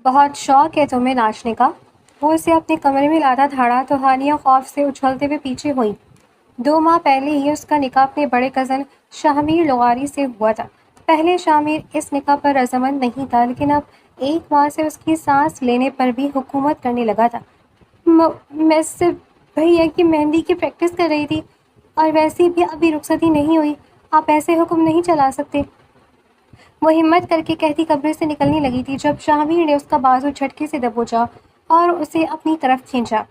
بہت شوق ہے تمہیں ناچنے کا؟ وہ اسے اپنے کمرے میں لاتا دھاڑا تو ہانیہ خوف سے اچھلتے ہوئے پیچھے ہوئی۔ 2 ماہ پہلے ہی اس کا نکاح اپنے بڑے کزن شاہمیر لغاری سے ہوا تھا۔ پہلے شاہمیر اس نکاح پر رضامند نہیں تھا، لیکن اب 1 ماہ سے اس کی سانس لینے پر بھی حکومت کرنے لگا تھا۔ میں صرف بھیا کی مہندی کی پریکٹس کر رہی تھی، اور ویسے بھی ابھی رخصتی نہیں ہوئی۔ آپ ایسے حکم نہیں چلا سکتے۔ وہ ہمت کر کے کہتی کمرے سے نکلنے لگی تھی جب شاہمیر نے اس کا بازو جھٹکے سے دبوچا اور اسے اپنی طرف کھینچا۔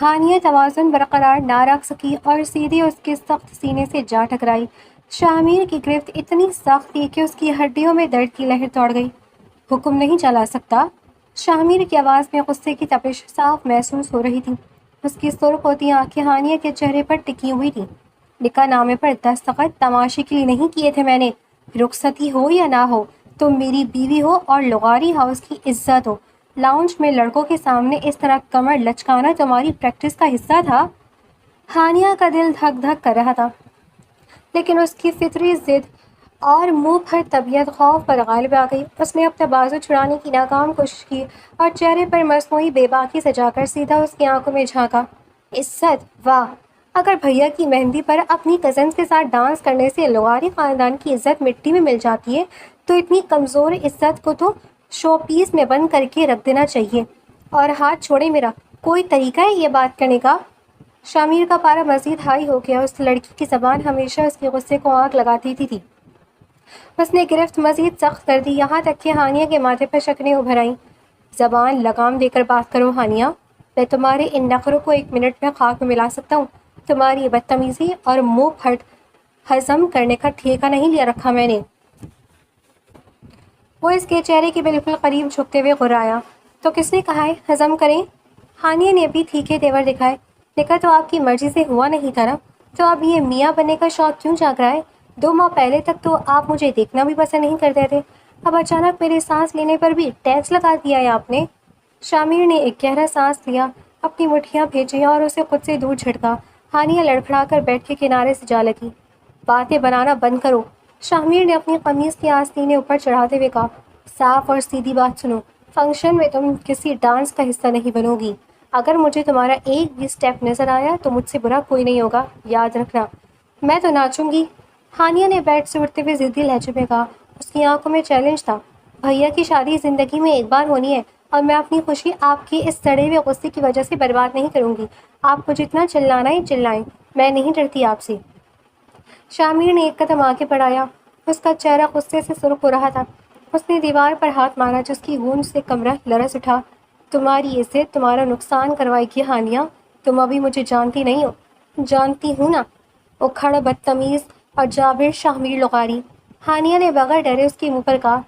ہانیہ توازن برقرار نہ رکھ سکی اور سیدھی اس کے سخت سینے سے جا ٹکرائی۔ شاہمیر کی گرفت اتنی سخت تھی کہ اس کی ہڈیوں میں درد کی لہر دوڑ گئی۔ حکم نہیں چلا سکتا؟ شاہمیر کی آواز میں غصے کی تپش صاف محسوس ہو رہی تھی۔ اس کی سرخ ہوتی آنکھیں ہانیہ کے چہرے پر ٹکی ہوئی تھیں۔ نکاح نامے پر دستخط تماشے کے لیے نہیں کیے تھے میں نے۔ رخصتی ہو یا نہ ہو، تم میری بیوی ہو اور لغاری ہاؤس کی عزت ہو۔ لاؤنج میں لڑکوں کے سامنے اس طرح کمر لچکانا تمہاری پریکٹس کا حصہ تھا؟ ہانیہ کا دل دھک دھک کر رہا تھا، لیکن اس کی فطری ضد اور منہ پر طبیعت خوف پر غالب آ گئی۔ اس نے اپنا بازو چھڑانے کی ناکام کوشش کی اور چہرے پر مصنوعی بے باکی سجا کر سیدھا اس کی آنکھوں میں جھانکا۔ عزت؟ واہ! اگر بھیا کی مہندی پر اپنی کزنز کے ساتھ ڈانس کرنے سے لغاری خاندان کی عزت مٹی میں مل جاتی ہے تو اتنی کمزور عزت کو تو شو پیس میں بند کر کے رکھ دینا چاہیے۔ اور ہاتھ چھوڑے میرا، کوئی طریقہ ہے یہ بات کرنے کا؟ شامیر کا پارا مزید ہائی ہو گیا۔ اس لڑکی کی زبان ہمیشہ اس کے غصے کو آگ لگاتی تھی۔ اس نے گرفت مزید سخت کر دی، یہاں تک کہ ہانیہ کے ماتھے پر شکنیں ابھر آئیں۔ زبان لگام دے کر بات کرو ہانیہ، میں تمہارے ان نخروں کو 1 منٹ میں خاک میں ملا سکتا ہوں۔ تمہاری بدتمیزی اور منہ پھٹ ہضم کرنے کا ٹھیکہ نہیں لیا رکھا میں نے۔ وہ اس کے چہرے کے بالکل قریب جھکتے ہوئے غرایا۔ تو کس نے کہا ہے ہضم کریں؟ ہانیہ نے ابھی تیکھے تیور دکھائے۔ نکاح تو آپ کی مرضی سے ہوا نہیں تھا نا، تو اب یہ میاں بننے کا شوق کیوں جاگ رہا ہے؟ 2 ماہ پہلے تک تو آپ مجھے دیکھنا بھی پسند نہیں کرتے تھے، اب اچانک میرے سانس لینے پر بھی ٹیکس لگا دیا ہے آپ نے۔ شامیر نے ایک گہرا سانس لیا، اپنی مٹھیاں بھیجیں اور اسے خود سے دور جھٹکا۔ ہانیہ لڑکھڑا کر بیٹھ کے کنارے سے جا لگی۔ باتیں بنانا بند کرو، شامیر نے اپنی قمیض کی آستینیں اوپر چڑھاتے ہوئے کہا۔ صاف اور سیدھی بات سنو، فنکشن میں تم کسی ڈانس کا حصہ نہیں بنو گی۔ اگر مجھے تمہارا ایک بھی اسٹیپ نظر آیا تو مجھ سے برا کوئی نہیں ہوگا، یاد رکھنا۔ میں تو ناچوں گی، ہانیہ نے بیڈ سے اٹھتے ہوئے ضدی لہجے میں کہا۔ اس کی آنکھوں میں چیلنج تھا۔ بھیا کی شادی زندگی میں ایک بار ہونی ہے، اور میں اپنی خوشی آپ کے اس سڑے ہوئے غصے کی وجہ سے برباد نہیں کروں گی۔ آپ کو جتنا چلانا ہے چلائیں، میں نہیں ڈرتی آپ سے۔ شامیر نے ایک قدم آگے بڑھایا، اس کا چہرہ غصے سے سرخ ہو رہا تھا۔ اس نے دیوار پر ہاتھ مارا جس کی گونج سے کمرہ لرز اٹھا۔ تمہاری عزت تمہارا نقصان کروائے گی ہانیہ، تم ابھی مجھے جانتی نہیں ہو۔ جانتی ہوں نا، اکھڑ بدتمیز اور جابر شاہمیر لغاری، ہانیہ نے بغیر ڈرے اس کے منہ پر کہا۔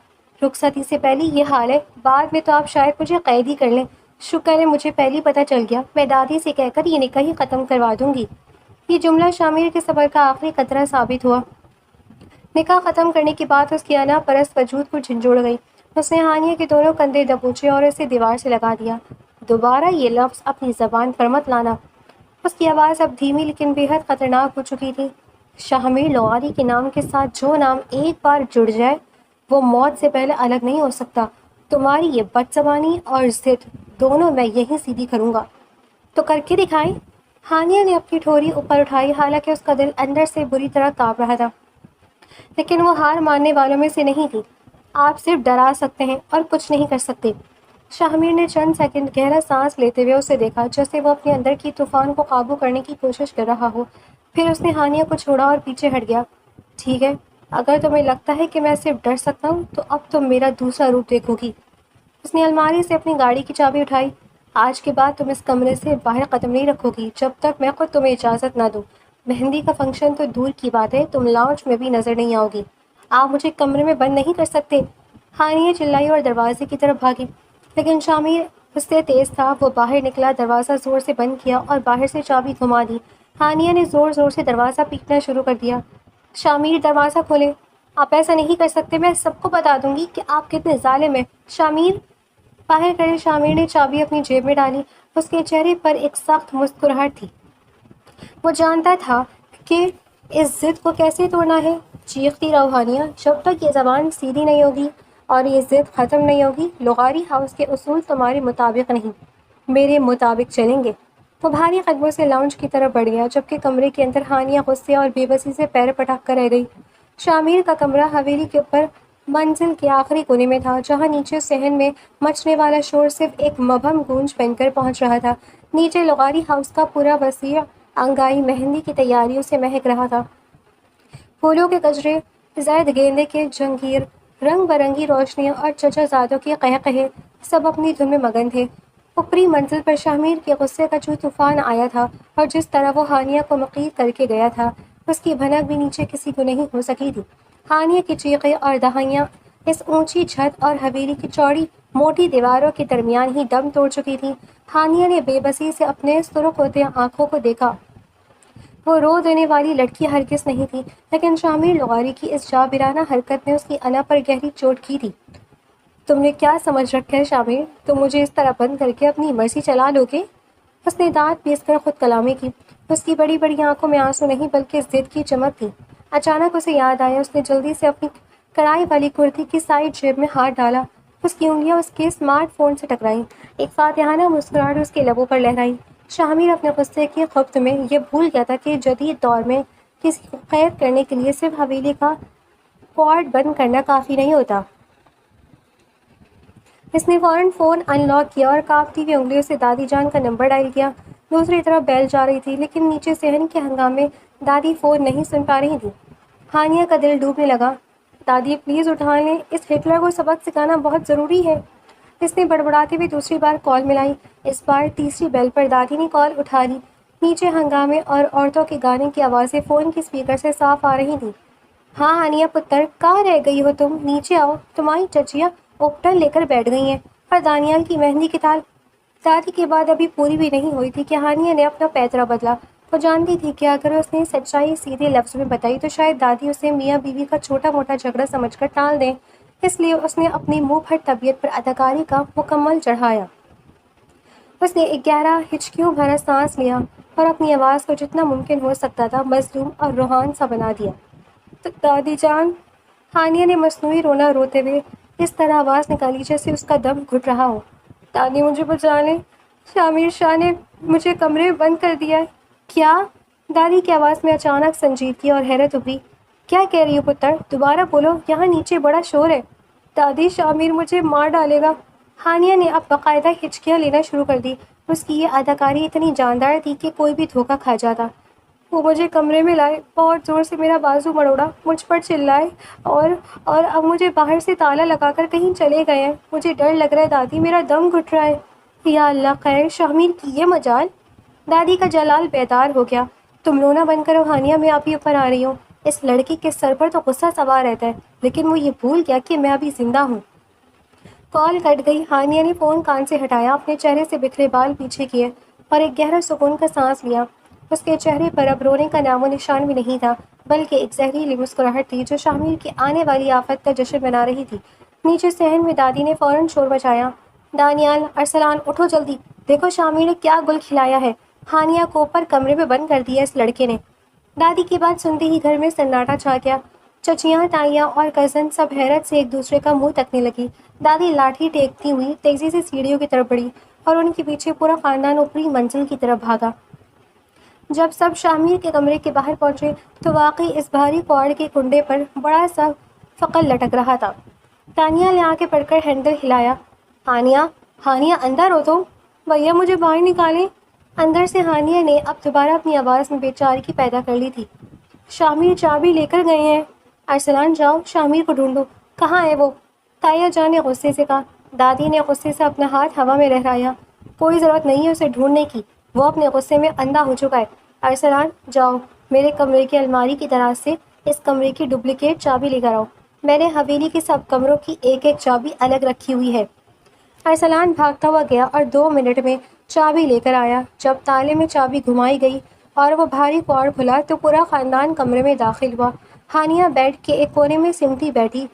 رخصتی سے پہلے یہ حال ہے، بعد میں تو آپ شاید مجھے قید ہی کر لیں۔ شکر ہے مجھے پہلے پتہ چل گیا، میں دادی سے کہہ کر یہ نکاح ہی ختم کروا دوں گی۔ یہ جملہ شامیر کے صبر کا آخری قطرہ ثابت ہوا۔ نکاح ختم کرنے کے بعد اس کی انا پرست وجود کو جھنجھوڑ گئی۔ اس نے ہانیہ کے دونوں کندھے دبوچے اور اسے دیوار سے لگا دیا۔ دوبارہ یہ لفظ اپنی زبان پر مت لانا۔ اس کی آواز اب دھیمی لیکن بے حد خطرناک ہو چکی تھی۔ شاہمیر لغاری کے نام کے ساتھ جو نام ایک بار جڑ جائے وہ موت سے پہلے الگ نہیں ہو سکتا۔ تمہاری یہ بد زبانی اور ضد دونوں میں یہیں سیدھی کروں گا۔ تو کر کے دکھائیں۔ ہانیہ نے اپنی ٹھوری اوپر اٹھائی، حالانکہ اس کا دل اندر سے بری طرح کانپ رہا تھا، لیکن وہ ہار ماننے والوں میں سے نہیں تھی۔ آپ صرف ڈرا سکتے ہیں اور کچھ نہیں کر سکتے۔ شاہمیر نے چند سیکنڈ گہرا سانس لیتے ہوئے اسے دیکھا، جیسے وہ اپنے اندر کی طوفان کو قابو کرنے کی کوشش کر رہا ہو۔ پھر اس نے ہانیہ کو چھوڑا اور پیچھے ہٹ گیا۔ ٹھیک ہے، اگر تمہیں لگتا ہے کہ میں صرف ڈر سکتا ہوں تو اب تم میرا دوسرا روپ دیکھو گی۔ اس نے الماری سے اپنی گاڑی کی چابی اٹھائی۔ آج کے بعد تم اس کمرے سے باہر قدم نہیں رکھو گی جب تک میں خود تمہیں اجازت نہ دوں۔ مہندی کا فنکشن تو دور کی بات ہے، تم لاؤنج میں بھی نظر نہیں آؤ گی۔ آپ مجھے کمرے میں بند نہیں کر سکتے۔ ہانیہ چلائی اور دروازے کی طرف بھاگی، لیکن شامیر اس سے تیز تھا۔ وہ باہر نکلا، دروازہ زور سے بند کیا اور باہر سے چابی گھما دی۔ ہانیہ نے زور زور سے دروازہ پیٹنا شروع کر دیا۔ شامیر دروازہ کھولے، آپ ایسا نہیں کر سکتے، میں سب کو بتا دوں گی کہ آپ کتنے ظالم ہیں۔ شامیر! باہر کھڑے شامیر نے چابی اپنی جیب میں ڈالی۔ اس کے چہرے پر ایک سخت مسکراہٹ تھی۔ وہ جانتا تھا کہ اس ضد کو کیسے توڑنا ہے۔ چیختی رہو ہانیہ، جب تک یہ زبان سیدھی نہیں ہوگی اور یہ ضد ختم نہیں ہوگی؟ لغاری ہاؤس کے اصول تمہارے مطابق نہیں، میرے مطابق چلیں گے۔ وہ بھاری قدموں سے لاؤنج کی طرف بڑھ گیا، جبکہ کمرے کے اندر ہانیہ غصے اور بے بسی سے پیر پٹک کر رہ گئی۔ شامیر کا کمرہ حویلی کے اوپر منزل کے آخری کونے میں تھا، جہاں نیچے صحن میں مچنے والا شور صرف ایک مبہم گونج بن کر پہنچ رہا تھا۔ نیچے لغاری ہاؤس کا پورا وسیع انگائی مہندی کی تیاریوں سے مہک رہا تھا۔ پھولوں کے گجرے، زرد گیندے کے جنگیر، رنگ برنگی روشنیاں اور چچا زادوں کے قہقہے سب اپنی دھن میں مگن تھے۔ اوپری منزل پر شامیر کے غصے کا جو طوفان آیا تھا اور جس طرح وہ ہانیہ کو مقید کر کے گیا تھا، اس کی بھنک بھی نیچے کسی کو نہیں ہو سکی تھی۔ ہانیہ کی چیخیں اور دہائیاں اس اونچی چھت اور حویلی کی چوڑی موٹی دیواروں کے درمیان ہی دم توڑ چکی تھیں۔ ہانیہ نے بے بسی سے اپنے سرخ ہوتے آنکھوں کو دیکھا۔ وہ رو دینے والی لڑکی ہرگز نہیں تھی، لیکن شامیر لغاری کی اس جابرانہ حرکت نے اس کی انا پر گہری چوٹ کی تھی۔ تم نے کیا سمجھ رکھا ہے شامیر؟ تم مجھے اس طرح بند کر کے اپنی مرضی چلا لو گے؟ اس نے دانت پیس کر خود کلامی کی۔ اس کی بڑی بڑی آنکھوں میں آنسو نہیں بلکہ ضد کی چمک تھی۔ اچانک اسے یاد آیا، اس نے جلدی سے اپنی کڑائی والی کرتی کی سائیڈ جیب میں ہاتھ ڈالا۔ اس کی انگلیاں اس کے اسمارٹ فون سے ٹکرائیں، ایک فاتحانہ مسکراہٹ اس کے لبوں پر لہرائی۔ شامیر اپنے غصے کی خفت میں یہ بھول گیا تھا کہ جدید دور میں کسی کو قید کرنے کے لیے صرف حویلی کا کوارڈ بند کرنا کافی نہیں ہوتا۔ اس نے فوراً فون ان لاک کیا اور کانپتی ہوئی انگلیوں سے دادی جان کا نمبر ڈائل کیا۔ دوسری طرف بیل جا رہی تھی، لیکن نیچے صحن کے ہنگامے دادی فون نہیں سن پا رہی تھی۔ ہانیہ کا دل ڈوبنے لگا۔ دادی پلیز اٹھا لیں، اس ہٹلر کو سبق سکھانا بہت ضروری ہے۔ اس نے بڑبڑاتے ہوئے دوسری بار کال ملائی۔ اس بار تیسری بیل پر دادی نے کال اٹھا لی۔ نیچے ہنگامے اور عورتوں کے گانے کی آوازیں فون کے اسپیکر سے صاف آ رہی تھیں۔ ہاں ہانیہ پتر، کہاں رہ گئی ہو تم؟ نیچے آؤ، تمہاری چچیا اوپٹن لے کر بیٹھ گئی ہیں اور دانیال کی مہندی کی تال۔ دادی کی بات ابھی پوری بھی نہیں ہوئی تھی کہ ہانیہ نے اپنا پیترا بدلا۔ وہ جانتی تھی کہ اگر اس نے سچائی سیدھے لفظ میں بتائی تو شاید دادی اسے میاں بیوی کا چھوٹا موٹا جھگڑا سمجھ کر ٹال دیں، اس لیے اس نے اپنی منہ پھٹ طبیعت پر اداکاری کا مکمل چڑھایا۔ اس نے ایک گہرا ہچکیوں بھرا سانس لیا اور اپنی آواز کو جتنا ممکن ہو سکتا تھا مظلوم اور روحان سا بنا دیا۔ دادی جان، ہانیہ نے مصنوعی رونا روتے ہوئے اس طرح آواز نکالی جیسے اس کا دم گھٹ رہا ہو۔ دادی مجھے بچا لیں، شامیر شاہ نے مجھے کمرے میں بند کر دیا ہے۔ کیا؟ دادی کی آواز میں اچانک سنجیدگی اور حیرت ابھری۔ کیا کہہ رہی ہو پتر؟ دوبارہ بولو، یہاں نیچے بڑا شور ہے۔ دادی شامیر مجھے مار ڈالے گا۔ ہانیہ نے اب باقاعدہ ہچکیاں لینا شروع کر دی۔ اس کی یہ اداکاری اتنی جاندار تھی کہ کوئی بھی دھوکہ کھا جاتا۔ وہ مجھے کمرے میں لائے، بہت زور سے میرا بازو مروڑا، مجھ پر چلائے اور اب مجھے باہر سے تالا لگا کر کہیں چلے گئے ہیں۔ مجھے ڈر لگ رہا ہے دادی، میرا دم گھٹ رہا ہے۔ یا اللہ خیر، شامیر کی یہ مجال! دادی کا جلال بیدار ہو گیا۔ تم رونا بند کرو ہانیہ، میں ابھی اوپر آ رہی ہوں۔ اس لڑکی کے سر پر تو غصہ سوار رہتا ہے، لیکن وہ یہ بھول گیا کہ میں ابھی زندہ ہوں۔ کال کٹ گئی۔ ہانیہ نے فون کان سے ہٹایا، اپنے چہرے سے بکھرے بال پیچھے کیے اور ایک گہرا سکون کا سانس لیا۔ اس کے چہرے پر اب رونے کا نام و نشان بھی نہیں تھا، بلکہ ایک زہریلی مسکراہٹ تھی جو شامیر کی آنے والی آفت کا جشن منا رہی تھی۔ نیچے صحن میں دادی نے فوراً شور مچایا۔ دانیال، ارسلان، اٹھو جلدی، دیکھو شامیر نے کیا گل کھلایا ہے۔ ہانیہ کو اوپر کمرے میں بند کر دیا اس لڑکے نے۔ دادی کی بات سنتے ہی گھر میں سناٹا چھا گیا۔ چچیاں، تائیاں اور کزن سب حیرت سے ایک دوسرے کا منہ تکنے لگی۔ دادی لاٹھی ٹیکتی ہوئی تیزی سے سیڑھیوں کی طرف بڑھی اور ان کے پیچھے پورا خاندان اوپری منزل کی طرف بھاگا۔ جب سب شامیر کے کمرے کے باہر پہنچے تو واقعی اس بھاری کوارڈ کے کنڈے پر بڑا سا فقل لٹک رہا تھا۔ تانیہ نے آگے بڑھ کر ہینڈل ہلایا۔ ہانیہ اندر ہو تم؟ بھیا مجھے باہر نکالیں۔ اندر سے ہانیہ نے اب دوبارہ اپنی آواز میں بے چارگی پیدا کر لی تھی۔ شامیر چابی لے کر گئے ہیں۔ ارسلان جاؤ، شامیر کو ڈھونڈو، کہاں ہے وہ؟ تائیا جان نے غصے سے کہا۔ دادی نے غصے سے اپنا ہاتھ ہوا میں لہرایا۔ کوئی ضرورت نہیں ہے اسے ڈھونڈنے کی، وہ اپنے غصے میں اندھا ہو چکا ہے۔ ارسلان جاؤ، میرے کمرے کی الماری کی دراز سے اس کمرے کی ڈپلیکیٹ چابی لے کر آؤ۔ میں نے حویلی کے سب کمروں کی ایک ایک چابی الگ رکھی ہوئی ہے۔ ارسلان بھاگتا ہوا گیا اور 2 منٹ میں چابی لے کر آیا۔ جب تالے میں چابی گھمائی گئی اور وہ بھاری کوارڈ کھلا تو پورا خاندان کمرے میں داخل ہوا۔ ہانیہ بیڈ کے ایک کونے میں سمٹی بیٹھی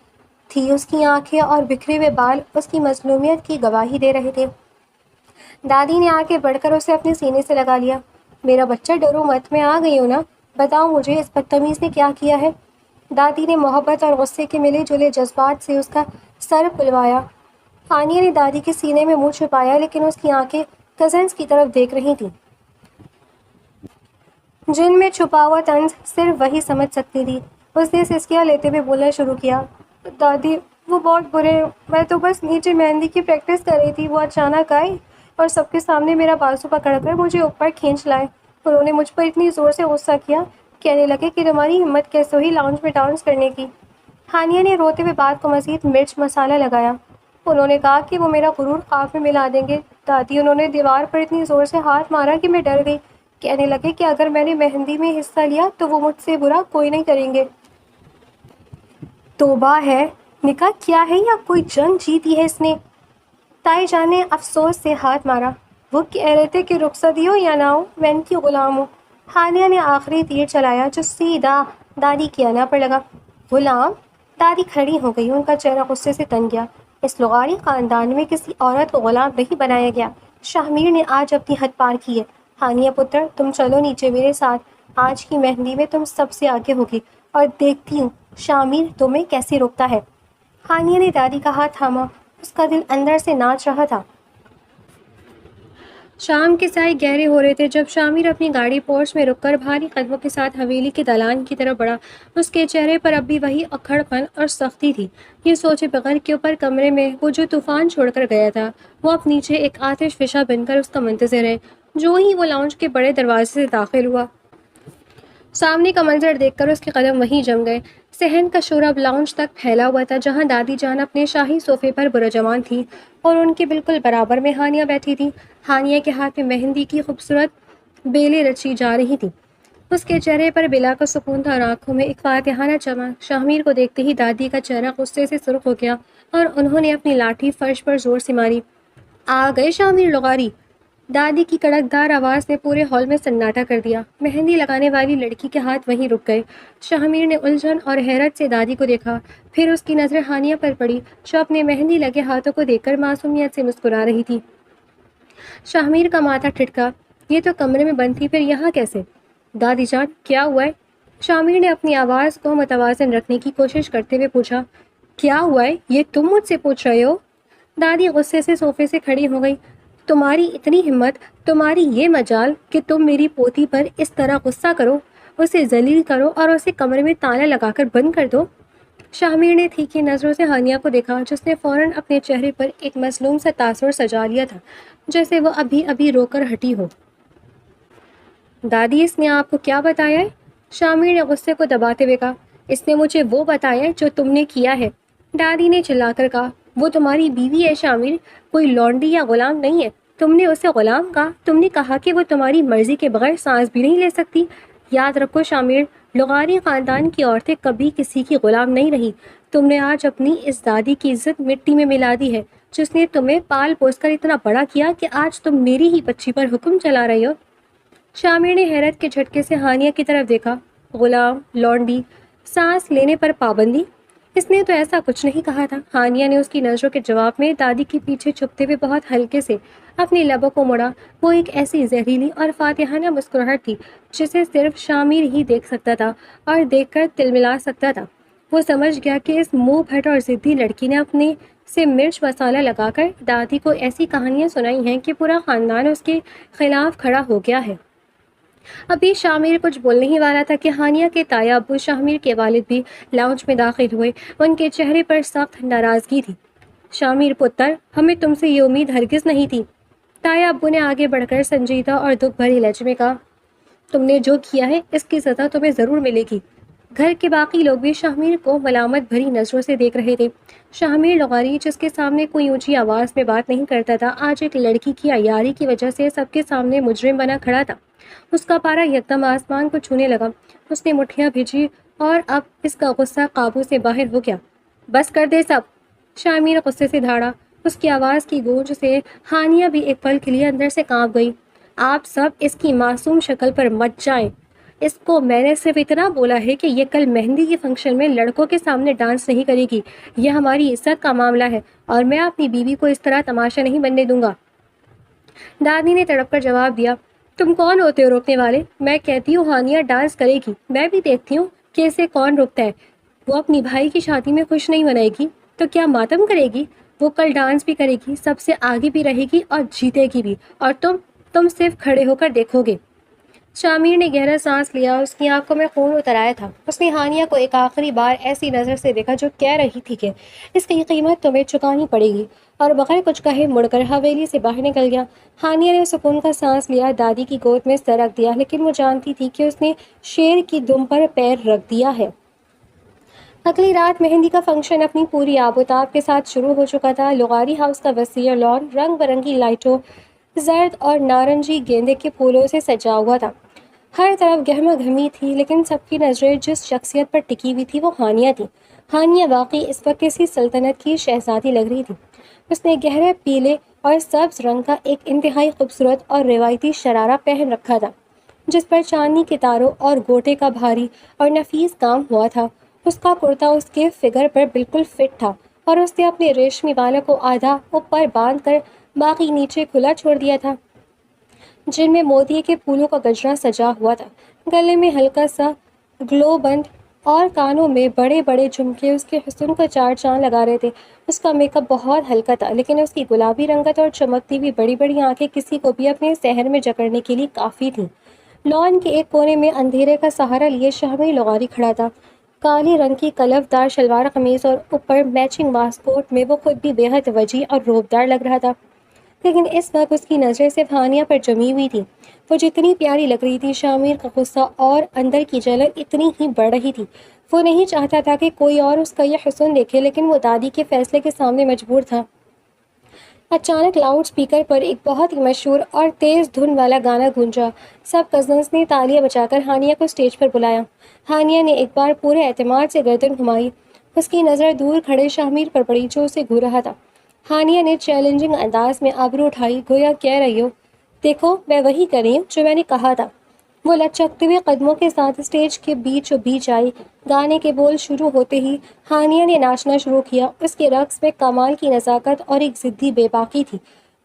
تھی، اس کی آنکھیں اور بکھرے ہوئے بال اس کی مظلومیت کی گواہی دے رہے تھے۔ دادی نے آگے بڑھ کر اسے اپنے سینے سے لگا لیا۔ میرا بچہ ڈرو مت، میں آ گئی ہوں نا، بتاؤ مجھے اس بدتمیز نے کیا کیا ہے؟ دادی نے محبت اور غصے کے ملے جلے جذبات سے اس کا سر پھلوایا۔ ہانیہ نے دادی کے سینے میں منہ چھپایا، لیکن اس کی آنکھیں کزنس کی طرف دیکھ رہی تھیں، جن میں چھپا ہوا طنز صرف وہی سمجھ سکتی تھی۔ اس نے سسکیاں لیتے ہوئے بولنا شروع کیا، دادی وہ بہت برے ہیں، میں تو بس نیچے مہندی کی پریکٹس کر رہی تھی، وہ اچانک آئے اور سب کے سامنے میرا بازو پکڑ کر مجھے اوپر کھینچ لائے۔ انہوں نے مجھ پر اتنی زور سے غصہ کیا، کہنے لگے کہ تمہاری ہمت کیسے ہوئی لاؤنج میں ڈانس کرنے کی۔ ہانیہ نے روتے ہوئے بات کو مزید مرچ مسالہ لگایا۔ انہوں نے کہا کہ وہ میرا غرور خواب میں ملا دیں گے۔ دادی انہوں نے دیوار پر اتنی زور سے ہاتھ مارا کہ میں ڈر گئی، کہنے لگے کہ اگر میں نے مہندی میں حصہ لیا تو وہ مجھ سے برا کوئی نہیں کریں گے۔ توبہ ہے، نکاح کیا ہے یا کوئی جنگ جیتی ہے اس نے؟ تائی جان نے افسوس سے ہاتھ مارا۔ وہ کہہ رہے تھے کہ رخصتی ہو یا نہ ہو میں ان کی غلام ہوں۔ ہانیہ نے آخری تیر چلایا جو سیدھا دادی کی انا پر لگا۔ غلام؟ دادی کھڑی ہو گئی، ان کا چہرہ غصے سے تن گیا۔ اس لغاری خاندان میں کسی عورت کو غلام نہیں بنایا گیا۔ شاہمیر نے آج اپنی حد پار کی ہے۔ ہانیہ پتر، تم چلو نیچے میرے ساتھ، آج کی مہندی میں تم سب سے آگے ہوگی اور دیکھتی ہوں شاہمیر تمہیں کیسے روکتا ہے۔ ہانیہ نے دادی کا ہاتھ تھاما، اس کا دل اندر سے ناچ رہا تھا۔ شام کے سائے گہرے ہو رہے تھے جب شامیر اپنی گاڑی پورچ میں رک کر بھاری قدموں کے ساتھ حویلی کے دالان کی طرف بڑھا۔ اس کے چہرے پر اب بھی وہی اکھڑ پن اور سختی تھی، یہ سوچے بغیر کہ اوپر کمرے میں وہ جو طوفان چھوڑ کر گیا تھا وہ اب نیچے ایک آتش فشاں بن کر اس کا منتظر ہے۔ جو ہی وہ لاؤنج کے بڑے دروازے سے داخل ہوا، سامنے کا منظر دیکھ کر اس کے قدم وہیں جم گئے۔ صحن کا شور اب لاؤنج تک پھیلا ہوا تھا، جہاں دادی جان اپنے شاہی صوفے پر برجمان تھی اور ان کے بالکل برابر میں ہانیہ بیٹھی تھی۔ ہانیہ کے ہاتھ میں مہندی کی خوبصورت بیلیں رچی جا رہی تھی، اس کے چہرے پر بلا کا سکون تھا اور آنکھوں میں ایک فاتحانہ چمک۔ شاہمیر کو دیکھتے ہی دادی کا چہرہ غصے سے سرخ ہو گیا اور انہوں نے اپنی لاٹھی فرش پر زور سے ماری۔ آ گئے شاہمیر لغاری! دادی کی کڑکدار آواز نے پورے ہال میں سناٹا کر دیا۔ مہندی لگانے والی لڑکی کے ہاتھ وہیں رک گئے۔ شاہمیر نے الجھن اور حیرت سے دادی کو دیکھا، پھر اس کی نظر ہانیہ پر پڑی جو اپنے مہندی لگے ہاتھوں کو دیکھ کر معصومیت سے مسکرا رہی تھی۔ شاہمیر کا ماتھا ٹھٹکا، یہ تو کمرے میں بند تھی، پھر یہاں کیسے؟ دادی جان کیا ہوا ہے؟ شاہمیر نے اپنی آواز کو متوازن رکھنے کی کوشش کرتے ہوئے پوچھا۔ کیا ہوا ہے یہ تم مجھ سے پوچھ رہے ہو؟ دادی غصے سے صوفے سے کھڑی ہو گئی۔ تمہاری اتنی ہمت، تمہاری یہ مجال کہ تم میری پوتی پر اس طرح غصہ کرو، اسے ذلیل کرو اور اسے کمرے میں تالا لگا کر بند کر دو؟ شاہمیر نے تیکھی نظروں سے ہانیہ کو دیکھا، جس نے فوراً اپنے چہرے پر ایک مظلوم سا تاثر سجا لیا تھا، جیسے وہ ابھی ابھی رو کر ہٹی ہو۔ دادی اس نے آپ کو کیا بتایا ہے؟ شاہمیر نے غصے کو دباتے ہوئے کہا۔ اس نے مجھے وہ بتایا ہے جو تم نے کیا ہے، دادی نے چلا کر کہا۔ وہ تمہاری بیوی ہے شاہمیر، کوئی لونڈی یا غلام نہیں ہے۔ تم نے اسے غلام کہا، تم نے کہا کہ وہ تمہاری مرضی کے بغیر سانس بھی نہیں لے سکتی۔ یاد رکھو شاہمیر، لغاری خاندان کی عورتیں کبھی کسی کی غلام نہیں رہی۔ تم نے آج اپنی اس دادی کی عزت مٹی میں ملا دی ہے، جس نے تمہیں پال پوس کر اتنا بڑا کیا کہ آج تم میری ہی بچی پر حکم چلا رہے ہو۔ شاہمیر نے حیرت کے جھٹکے سے ہانیہ کی طرف دیکھا۔ غلام، لونڈی، سانس لینے پر پابندی؟ اس نے تو ایسا کچھ نہیں کہا تھا۔ ہانیہ نے اس کی نظروں کے جواب میں دادی کے پیچھے چھپتے ہوئے بہت ہلکے سے اپنی لبوں کو موڑا۔ وہ ایک ایسی زہریلی اور فاتحانہ مسکراہٹ تھی جسے صرف شاہمیر ہی دیکھ سکتا تھا اور دیکھ کر تلملا سکتا تھا۔ وہ سمجھ گیا کہ اس منہ پھٹ اور ضدی لڑکی نے اپنے سے مرچ مسالہ لگا کر دادی کو ایسی کہانیاں سنائی ہیں کہ پورا خاندان اس کے خلاف کھڑا ہو گیا ہے۔ ابھی شاہمیر کچھ بولنے ہی والا تھا کہ ہانیہ کے تایا ابو شاہمیر کے والد بھی لاؤنج میں داخل ہوئے۔ ان کے چہرے پر سخت ناراضگی تھی۔ شاہمیر پتر، ہمیں تم سے یہ امید ہرگز نہیں تھی۔ تایا ابو نے آگے بڑھ کر سنجیدہ اور دکھ بھری لہجے میں کہا، تم نے جو کیا ہے اس کی سزا تمہیں ضرور ملے گی۔ گھر کے باقی لوگ بھی شاہمیر کو ملامت بھری نظروں سے دیکھ رہے تھے۔ شاہمیر لغاری، جس کے سامنے کوئی اونچی آواز میں بات نہیں کرتا تھا، آج ایک لڑکی کی عیاری کی وجہ سے سب کے سامنے مجرم بنا کھڑا تھا۔ اس کا پارا یکدم آسمان کو چھونے لگا۔ اس نے مٹھیاں بھیجی اور اب اس کا غصہ قابو سے باہر ہو گیا۔ بس کر دے سب! شاہمیر غصے سے دھاڑا۔ اس کی آواز کی گونج سے ہانیہ بھی ایک پل کے لیے اندر سے کانپ گئی۔ آپ سب اس کی معصوم شکل پر مت جائیں۔ اس کو میں نے صرف اتنا بولا ہے کہ یہ کل مہندی کے فنکشن میں لڑکوں کے سامنے ڈانس نہیں کرے گی۔ یہ ہماری عزت کا معاملہ ہے اور میں اپنی بیوی کو اس طرح تماشا نہیں بننے دوں گا۔ دادی نے تڑپ کر جواب دیا، تم کون ہوتے ہو روکنے والے؟ میں کہتی ہوں ہانیہ ڈانس کرے گی، میں بھی دیکھتی ہوں کہ اسے کون روکتا ہے۔ وہ اپنی بھائی کی شادی میں خوش نہیں منائے گی۔ تو کیا ماتم کرے گی؟ وہ کل ڈانس بھی کرے گی، سب سے آگے بھی رہے گی اور جیتے گی بھی، اور تم صرف کھڑے ہو کر دیکھو گے۔ شامیر نے گہرا سانس لیا، اس کی آنکھوں میں خون اتر آیا تھا۔ اس نے ہانیہ کو ایک آخری بار ایسی نظر سے دیکھا جو کہہ رہی تھی کہ اس کی قیمت تمہیں چکانی پڑے گی، اور بغیر کچھ کہے مڑ کر حویلی سے باہر نکل گیا۔ ہانیہ نے سکون کا سانس لیا، دادی کی گود میں سر رکھ دیا، لیکن وہ جانتی تھی کہ اس نے شیر کی دم پر پیر رکھ دیا ہے۔ اگلی رات مہندی کا فنکشن اپنی پوری آب و تاب کے ساتھ شروع ہو چکا تھا۔ لغاری ہاؤس کا وسیع لان رنگ برنگی لائٹوں، زرد اور نارنجی گیندے کے پھولوں سے سجا ہوا تھا۔ ہر طرف گہما گہمی تھی، لیکن سب کی نظریں جس شخصیت پر ٹکی ہوئی تھی وہ ہانیہ تھی۔ ہانیہ واقعی اس وقت کسی سلطنت کی شہزادی لگ رہی تھی۔ اس نے گہرے پیلے اور سبز رنگ کا ایک انتہائی خوبصورت اور روایتی شرارہ پہن رکھا تھا، جس پر چاندنی کے تاروں اور گوٹے کا بھاری اور نفیس کام ہوا تھا۔ اس کا کرتا اس کے فگر پر بالکل فٹ تھا، اور اس نے اپنے ریشمی بالوں کو آدھا اوپر باندھ کر باقی نیچے کھلا چھوڑ دیا تھا، جن میں موتی کے پھولوں کا گجرا سجا ہوا تھا۔ گلے میں ہلکا سا گلو بند اور کانوں میں بڑے بڑے جھمکے اس کے حسن کو چار چاند لگا رہے تھے۔ اس کا میک اپ بہت ہلکا تھا، لیکن اس کی گلابی رنگت اور چمکتی ہوئی بڑی بڑی آنکھیں کسی کو بھی اپنے سحر میں جکڑنے کے لیے کافی تھیں۔ لان کے ایک کونے میں اندھیرے کا سہارا لیے شامی لغاری کھڑا تھا۔ کالی رنگ کی کلف دار شلوار قمیض اور اوپر میچنگ واسکوٹ میں وہ خود بھی بے حد وجیح اور روبدار لگ رہا تھا، لیکن اس وقت اس کی نظریں صرف ہانیہ پر جمی ہوئی تھی۔ وہ جتنی پیاری لگ رہی تھی، شامیر کا غصہ اور اندر کی جلن اتنی ہی بڑھ رہی تھی۔ وہ نہیں چاہتا تھا کہ کوئی اور اس کا یہ حسن دیکھے، لیکن وہ دادی کے فیصلے کے سامنے مجبور تھا۔ اچانک لاؤڈ سپیکر پر ایک بہت ہی مشہور اور تیز دھن والا گانا گونجا۔ سب کزنز نے تالیاں بجا کر ہانیہ کو اسٹیج پر بلایا۔ ہانیہ نے ایک بار پورے اعتماد سے گردن گھمائی۔ اس کی نظر دور کھڑے شامیر پر پڑی جو اسے گھور رہا تھا۔ ہانیہ نے چیلنجنگ انداز میں ابرو اٹھائی، گویا کہہ رہی ہو، دیکھو میں وہی کر رہی ہوں جو میں نے کہا تھا۔ وہ لچکتے ہوئے قدموں کے ساتھ اسٹیج کے بیچوں بیچ آئی۔ گانے کے بول شروع ہوتے ہی ہانیہ نے ناچنا شروع کیا۔ اس کے رقص میں کمال کی نزاکت اور ایک ضدی بے باکی تھی۔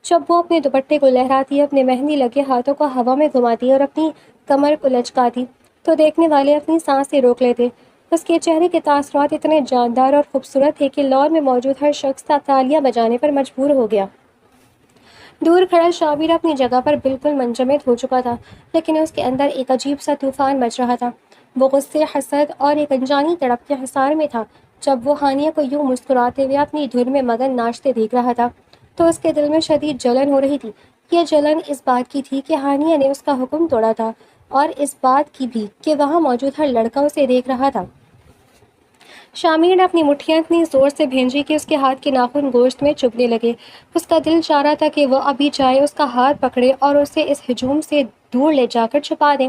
جب وہ اپنے دوپٹے کو لہراتی، اپنے مہندی لگے ہاتھوں کو ہوا میں گھماتی اور اپنی کمر کو لچکاتی تو دیکھنے والے اپنی سانسیں روک لیتے۔ اس کے چہرے کے تاثرات اتنے جاندار اور خوبصورت تھے کہ لان میں موجود ہر شخص تالیاں بجانے پر مجبور ہو گیا۔ دور کھڑا شامیر اپنی جگہ پر بالکل منجمد ہو چکا تھا، لیکن اس کے اندر ایک عجیب سا طوفان مچ رہا تھا۔ وہ غصے، حسد اور ایک انجانی تڑپ کے حصار میں تھا۔ جب وہ ہانیہ کو یوں مسکراتے ہوئے اپنی دھن میں مگن ناچتے دیکھ رہا تھا تو اس کے دل میں شدید جلن ہو رہی تھی۔ یہ جلن اس بات کی تھی کہ ہانیہ نے اس کا حکم توڑا تھا، اور اس بات کی بھی کہ وہاں موجود ہر لڑکا اسے دیکھ رہا تھا۔ شامیر نے اپنی مٹھیاں اتنی زور سے بھینجی کہ اس کے ہاتھ کے ناخن گوشت میں چبھنے لگے۔ اس کا دل چاہ رہا تھا کہ وہ ابھی جائے، اس کا ہاتھ پکڑے اور اسے اس ہجوم سے دور لے جا کر چھپا دے۔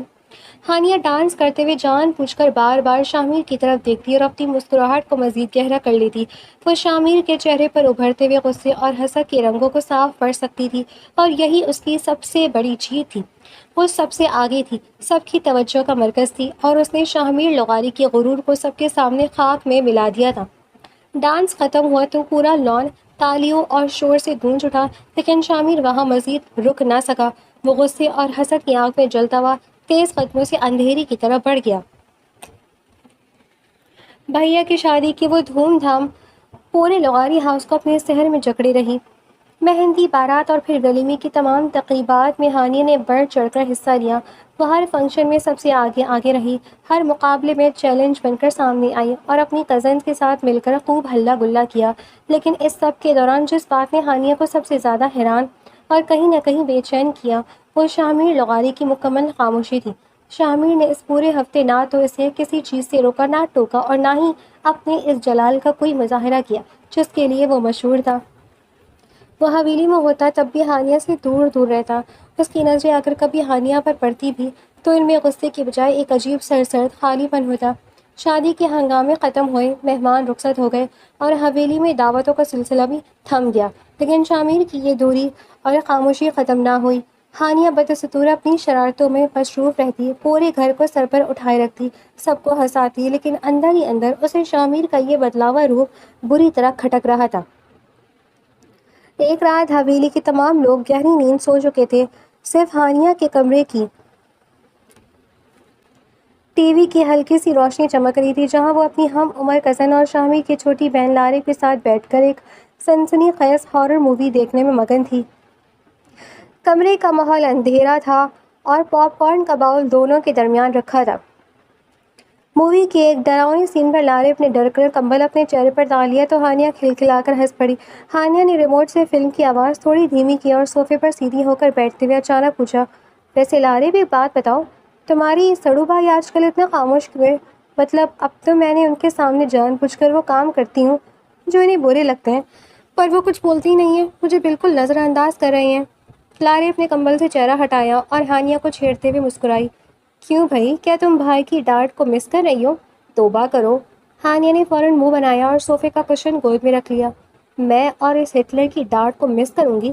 ہانیہ ڈانس کرتے ہوئے جان بوجھ کر بار بار شامیر کی طرف دیکھتی اور اپنی مسکراہٹ کو مزید گہرا کر لیتی۔ وہ شامیر کے چہرے پر ابھرتے ہوئے غصے اور حسد کے رنگوں کو صاف پڑھ سکتی تھی، اور یہی اس کی سب سے بڑی جیت تھی۔ وہ سب سے آگے تھی، سب کی توجہ کا مرکز تھی، اور اس نے شامیر لغاری کے غرور کو سب کے سامنے خاک میں ملا دیا تھا۔ ڈانس ختم ہوا تو پورا لان تالیوں اور شور سے گونج اٹھا، لیکن شامیر وہاں مزید رک نہ سکا۔ وہ غصے اور حسد کی آنکھ میں جلتا ہوا تیز قدموں سے اندھیری کی طرف بڑھ گیا۔ بھیا کی شادی کی وہ دھوم دھام پورے لغاری ہاؤس کو اپنے سحر میں جکڑی رہی۔ مہندی، بارات اور پھر ولیمے کی تمام تقریبات میں ہانیہ نے بڑھ چڑھ کر حصہ لیا۔ وہ ہر فنکشن میں سب سے آگے رہی، ہر مقابلے میں چیلنج بن کر سامنے آئی اور اپنی کزنز کے ساتھ مل کر خوب ہلا گلا کیا۔ لیکن اس سب کے دوران جس بات نے ہانیہ کو سب سے زیادہ حیران اور کہیں نہ کہیں بے چین کیا، وہ شامیر لغاری کی مکمل خاموشی تھی۔ شامیر نے اس پورے ہفتے نہ تو اسے کسی چیز سے روکا، نہ ٹوکا، اور نہ ہی اپنے اس جلال کا کوئی مظاہرہ کیا جس کے لیے وہ مشہور تھا۔ وہ حویلی میں ہوتا تب بھی ہانیہ سے دور دور رہتا۔ اس کی نظریں اگر کبھی ہانیہ پر پڑتی بھی تو ان میں غصے کی بجائے ایک عجیب سرسرد خالی پن ہوتا۔ شادی کے ہنگامے ختم ہوئے، مہمان رخصت ہو گئے اور حویلی میں دعوتوں کا سلسلہ بھی تھم گیا، لیکن شامیر کی یہ دوری اور خاموشی ختم نہ ہوئی۔ ہانیہ بدستور اپنی شرارتوں میں مصروف رہتی، پورے گھر کو سر پر اٹھائے رکھتی، سب کو ہنساتی، لیکن اندر ہی اندر اسے شامیر کا یہ بدلاوا روپ بری طرح کھٹک رہا تھا۔ ایک رات حویلی کے تمام لوگ گہری نیند سو چکے تھے۔ صرف ہانیہ کے کمرے کی ٹی وی کی ہلکی سی روشنی چمک رہی تھی جہاں وہ اپنی ہم عمر کزن اور شامی کی چھوٹی بہن لارے کے ساتھ بیٹھ کر ایک سنسنی خیز ہارر مووی دیکھنے میں مگن تھی۔ کمرے کا ماحول اندھیرا تھا اور پاپ کارن کا باؤل دونوں کے درمیان رکھا تھا۔ مووی کے ایک ڈراؤنے سین پر لارے نے ڈر کر کمبل اپنے چہرے پر ڈال لیا تو ہانیہ کھلکھلا کر ہنس پڑی۔ ہانیہ نے ریموٹ سے فلم کی آواز تھوڑی دھیمی کی اور صوفے پر سیدھی ہو کر بیٹھتے ہوئے اچانک پوچھا، ویسے لارے بھی ایک بات بتاؤ، تمہاری سڑو بھائی آج کل اتنا خاموش کیوں ہے؟ مطلب اب تو میں نے ان کے سامنے جان بوجھ کر وہ کام کرتی ہوں جو انہیں برے لگتے ہیں، پر وہ کچھ بولتی ہی نہیں ہیں، مجھے بالکل نظر انداز کر رہے ہیں۔ لارے اپنے کمبل سے چہرہ ہٹایا اور ہانیہ کو چھیڑتے ہوئے مسکرائی۔ کیوں بھائی، کیا تم بھائی کی ڈانٹ کو مس کر رہی ہو؟ توبہ کرو۔ ہانیہ نے فوراً منہ بنایا اور صوفے کا کشن گود میں رکھ لیا۔ میں اور اس ہٹلر کی ڈانٹ کو مس کروں گی؟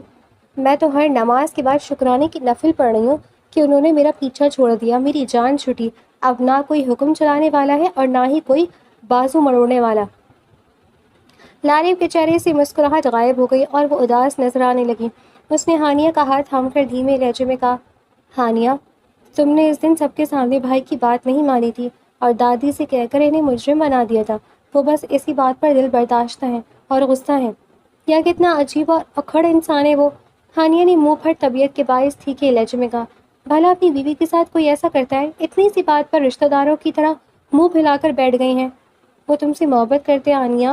میں تو ہر نماز کے بعد شکرانے کی نفل پڑھ رہی ہوں کہ انہوں نے میرا پیچھا چھوڑ دیا، میری جان چھٹی، اب نہ کوئی حکم چلانے والا ہے اور نہ ہی کوئی بازو مڑوڑنے والا۔ لارے کے چہرے سے مسکراہٹ غائب ہو گئی اور وہ اداس نظر آنے لگی۔ اس نے ہانیہ کا ہاتھ تھام کر دھیمے لہجے میں کہا، ہانیہ، تم نے اس دن سب کے سامنے بھائی کی بات نہیں مانی تھی اور دادی سے کہہ کر انہیں مجرم بنا دیا تھا، وہ بس اسی بات پر دل برداشتہ ہیں اور غصہ ہیں۔ یا کتنا عجیب اور اکھڑ انسان ہے وہ۔ ہانیہ نے منہ پھٹ طبیعت کے باعث تھیکے لہجے میں کہا، بھلا اپنی بیوی کے ساتھ کوئی ایسا کرتا ہے؟ اتنی سی بات پر رشتہ داروں کی طرح منہ پھیلا کر بیٹھ گئی ہیں۔ وہ تم سے محبت کرتے ہیں ہانیہ،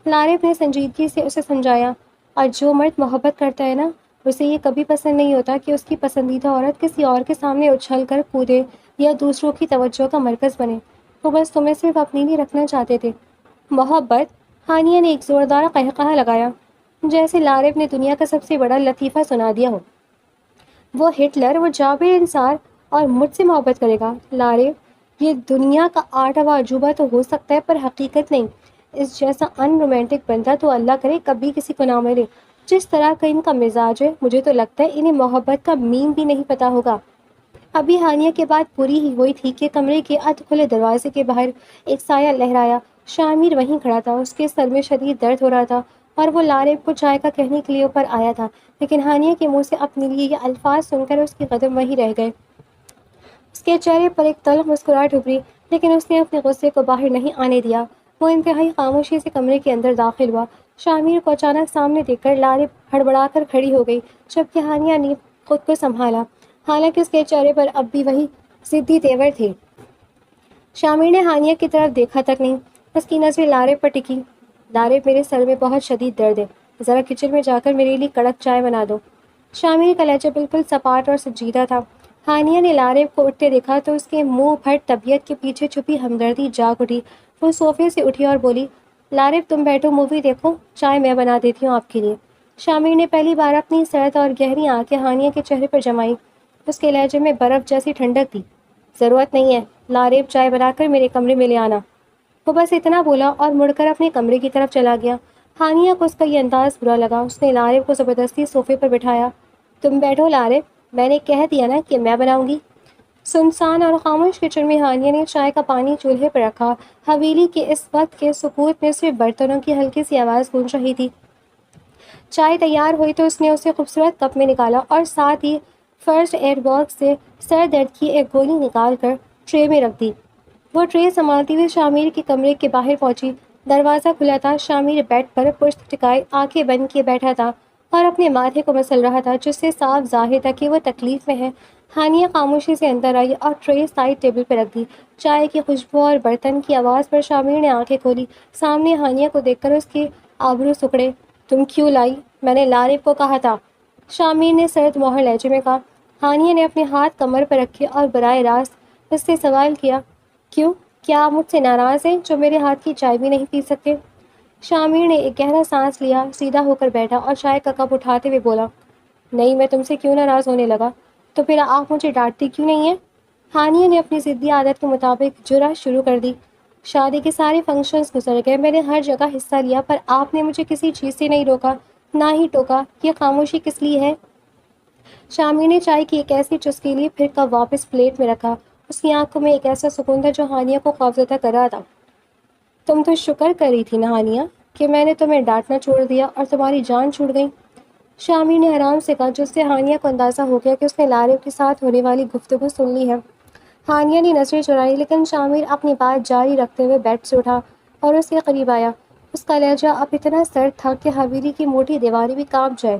لارے نے سنجیدگی سے اسے سمجھایا، اور جو مرد محبت کرتا ہے نا، اسے یہ کبھی پسند نہیں ہوتا کہ اس کی پسندیدہ عورت کسی اور کے سامنے اچھل کر کودے یا دوسروں کی توجہ کا مرکز بنے۔ وہ بس تمہیں صرف اپنے لیے رکھنا چاہتے تھے۔ محبت؟ ہانیہ نے ایک زوردار قہقہہ لگایا، جیسے لارے نے دنیا کا سب سے بڑا لطیفہ سنا دیا ہو۔ وہ ہٹلر، وہ جابر انصار، اور مجھ سے محبت کرے گا؟ لارے، یہ دنیا کا 8واں عجوبہ تو ہو سکتا ہے پر حقیقت نہیں۔ اس جیسا ان رومانٹک بندہ تو اللہ کرے کبھی کسی کو نہ ملے۔ جس طرح کا ان کا مزاج ہے، مجھے تو لگتا ہے انہیں محبت کا مین بھی نہیں پتا ہوگا۔ ابھی ہانیہ کے بات پوری ہی ہوئی تھی کہ کمرے کے ادھ کھلے دروازے کے باہر ایک سایہ لہرایا۔ شامیر وہیں کھڑا تھا، اس کے سر میں شدید درد ہو رہا تھا اور وہ لارے کو چائے کا کہنے کے لیے اوپر آیا تھا، لیکن ہانیہ کے منہ سے اپنے لیے یہ الفاظ سن کر اس کے قدم وہیں رہ گئے۔ اس کے چہرے پر ایک تلخ مسکراہٹ ابھری، لیکن اس نے اپنے غصے کو باہر نہیں آنے دیا۔ وہ انتہائی خاموشی سے کمرے کے اندر داخل ہوا۔ شامیر کو اچانک سامنے دیکھ کر لارے ہڑبڑا کر کھڑی ہو گئی، جبکہ ہانیہ نے خود کو سنبھالا، حالانکہ اس کے چہرے پر اب بھی وہی ضدی تیور تھے۔ شامیر نے ہانیہ کی طرف دیکھا تک نہیں، اس کی نظریں لارے پر ٹکی۔ لارے، میرے سر میں بہت شدید درد ہے، ذرا کچن میں جا کر میرے لیے کڑک چائے بنا دو۔ شامیر کا لہجہ بالکل سپاٹ اور سنجیدہ تھا۔ ہانیہ نے لارے کو اٹھتے دیکھا تو اس کے منہ پھٹ طبیعت کے پیچھے چھپی ہمدردی جاگ اٹھی۔ وہ صوفے سے اٹھی اور بولی، لارے تم بیٹھو، مووی دیکھو، چائے میں بنا دیتی ہوں آپ کے لیے۔ شامیر نے پہلی بار اپنی سرد اور گہری آنکھیں ہانیہ کے چہرے پر جمائی۔ اس کے لہجے میں برف جیسی ٹھنڈک تھی۔ ضرورت نہیں ہے، لارے چائے بنا کر میرے کمرے میں لے آنا۔ وہ بس اتنا بولا اور مڑ کر اپنے کمرے کی طرف چلا گیا۔ ہانیہ کو اس کا یہ انداز برا لگا۔ اس نے لارے کو زبردستی صوفے پر بٹھایا۔ تم بیٹھو لارے، میں نے کہہ دیا نا کہ میں بناؤں گی۔ سنسان اور خاموش کچن میں ہانیہ نے چائے کا پانی چولہے پر رکھا۔ حویلی کے اس وقت کے سکوت میں صرف برتنوں کی ہلکی سی آواز گونج رہی تھی۔ چائے تیار ہوئی تو اس نے اسے خوبصورت کپ میں نکالا اور ساتھ ہی فرسٹ ایڈ باکس سے سر درد کی ایک گولی نکال کر ٹرے میں رکھ دی۔ وہ ٹرے سنبھالتی ہوئی شامیر کے کمرے کے باہر پہنچی۔ دروازہ کھلا تھا۔ شامیر بیڈ پر پشت ٹکائے آنکھیں بند کیے بیٹھا تھا اور اپنے ماتھے کو مسل رہا تھا، جس سے صاف ظاہر تھا کہ وہ تکلیف میں ہے۔ ہانیہ خاموشی سے اندر آئی اور ٹرے سائڈ ٹیبل پہ رکھ دی۔ چائے کی خوشبو اور برتن کی آواز پر شامیر نے آنکھیں کھولی۔ سامنے ہانیہ کو دیکھ کر اس کے آبرو سکڑے۔ تم کیوں لائی؟ میں نے لارے کو کہا تھا، شامیر نے سرد مہر لہجے میں کہا۔ ہانیہ نے اپنے ہاتھ کمر پر رکھے اور براہ راست اس سے سوال کیا، کیوں؟ کیا آپ مجھ سے ناراض ہیں جو میرے ہاتھ کی چائے بھی نہیں پی سکتے؟ شامیر نے ایک گہرا سانس لیا، سیدھا ہو کر بیٹھا اور چائے کا کپ اٹھاتے ہوئے بولا، نہیں، میں تم سے کیوں ناراض ہونے لگا؟ تو پھر آپ مجھے ڈانٹتی کیوں نہیں ہیں؟ ہانیہ نے اپنی ضدی عادت کے مطابق جرح شروع کر دی۔ شادی کے سارے فنکشنز گزر گئے، میں نے ہر جگہ حصہ لیا، پر آپ نے مجھے کسی چیز سے نہیں روکا، نہ ہی ٹوکا۔ یہ خاموشی کس لیے ہے؟ شامیر نے چائے کی ایک ایسی چسکی لی، پھر کپ واپس پلیٹ میں رکھا۔ اس کی آنکھوں میں ایک ایسا سکون تھا جو ہانیہ کو خوفزدہ کر رہا تھا۔ تم تو شکر کر رہی تھی نا ہانیہ کہ میں نے تمہیں ڈانٹنا چھوڑ دیا اور تمہاری جان چھوٹ گئی، شامیر نے حرام سے کہا، جس سے ہانیہ کو اندازہ ہو گیا کہ اس نے لارے کے ساتھ ہونے والی گفتگو سن لی ہے۔ ہانیہ نے نظریں چرائی لیکن شامر اپنی بات جاری رکھتے ہوئے بیڈ سے اٹھا اور اس کے قریب آیا۔ اس کا لہجہ اب اتنا سرد تھا کہ حویلی کی موٹی دیواریں بھی کانپ جائے۔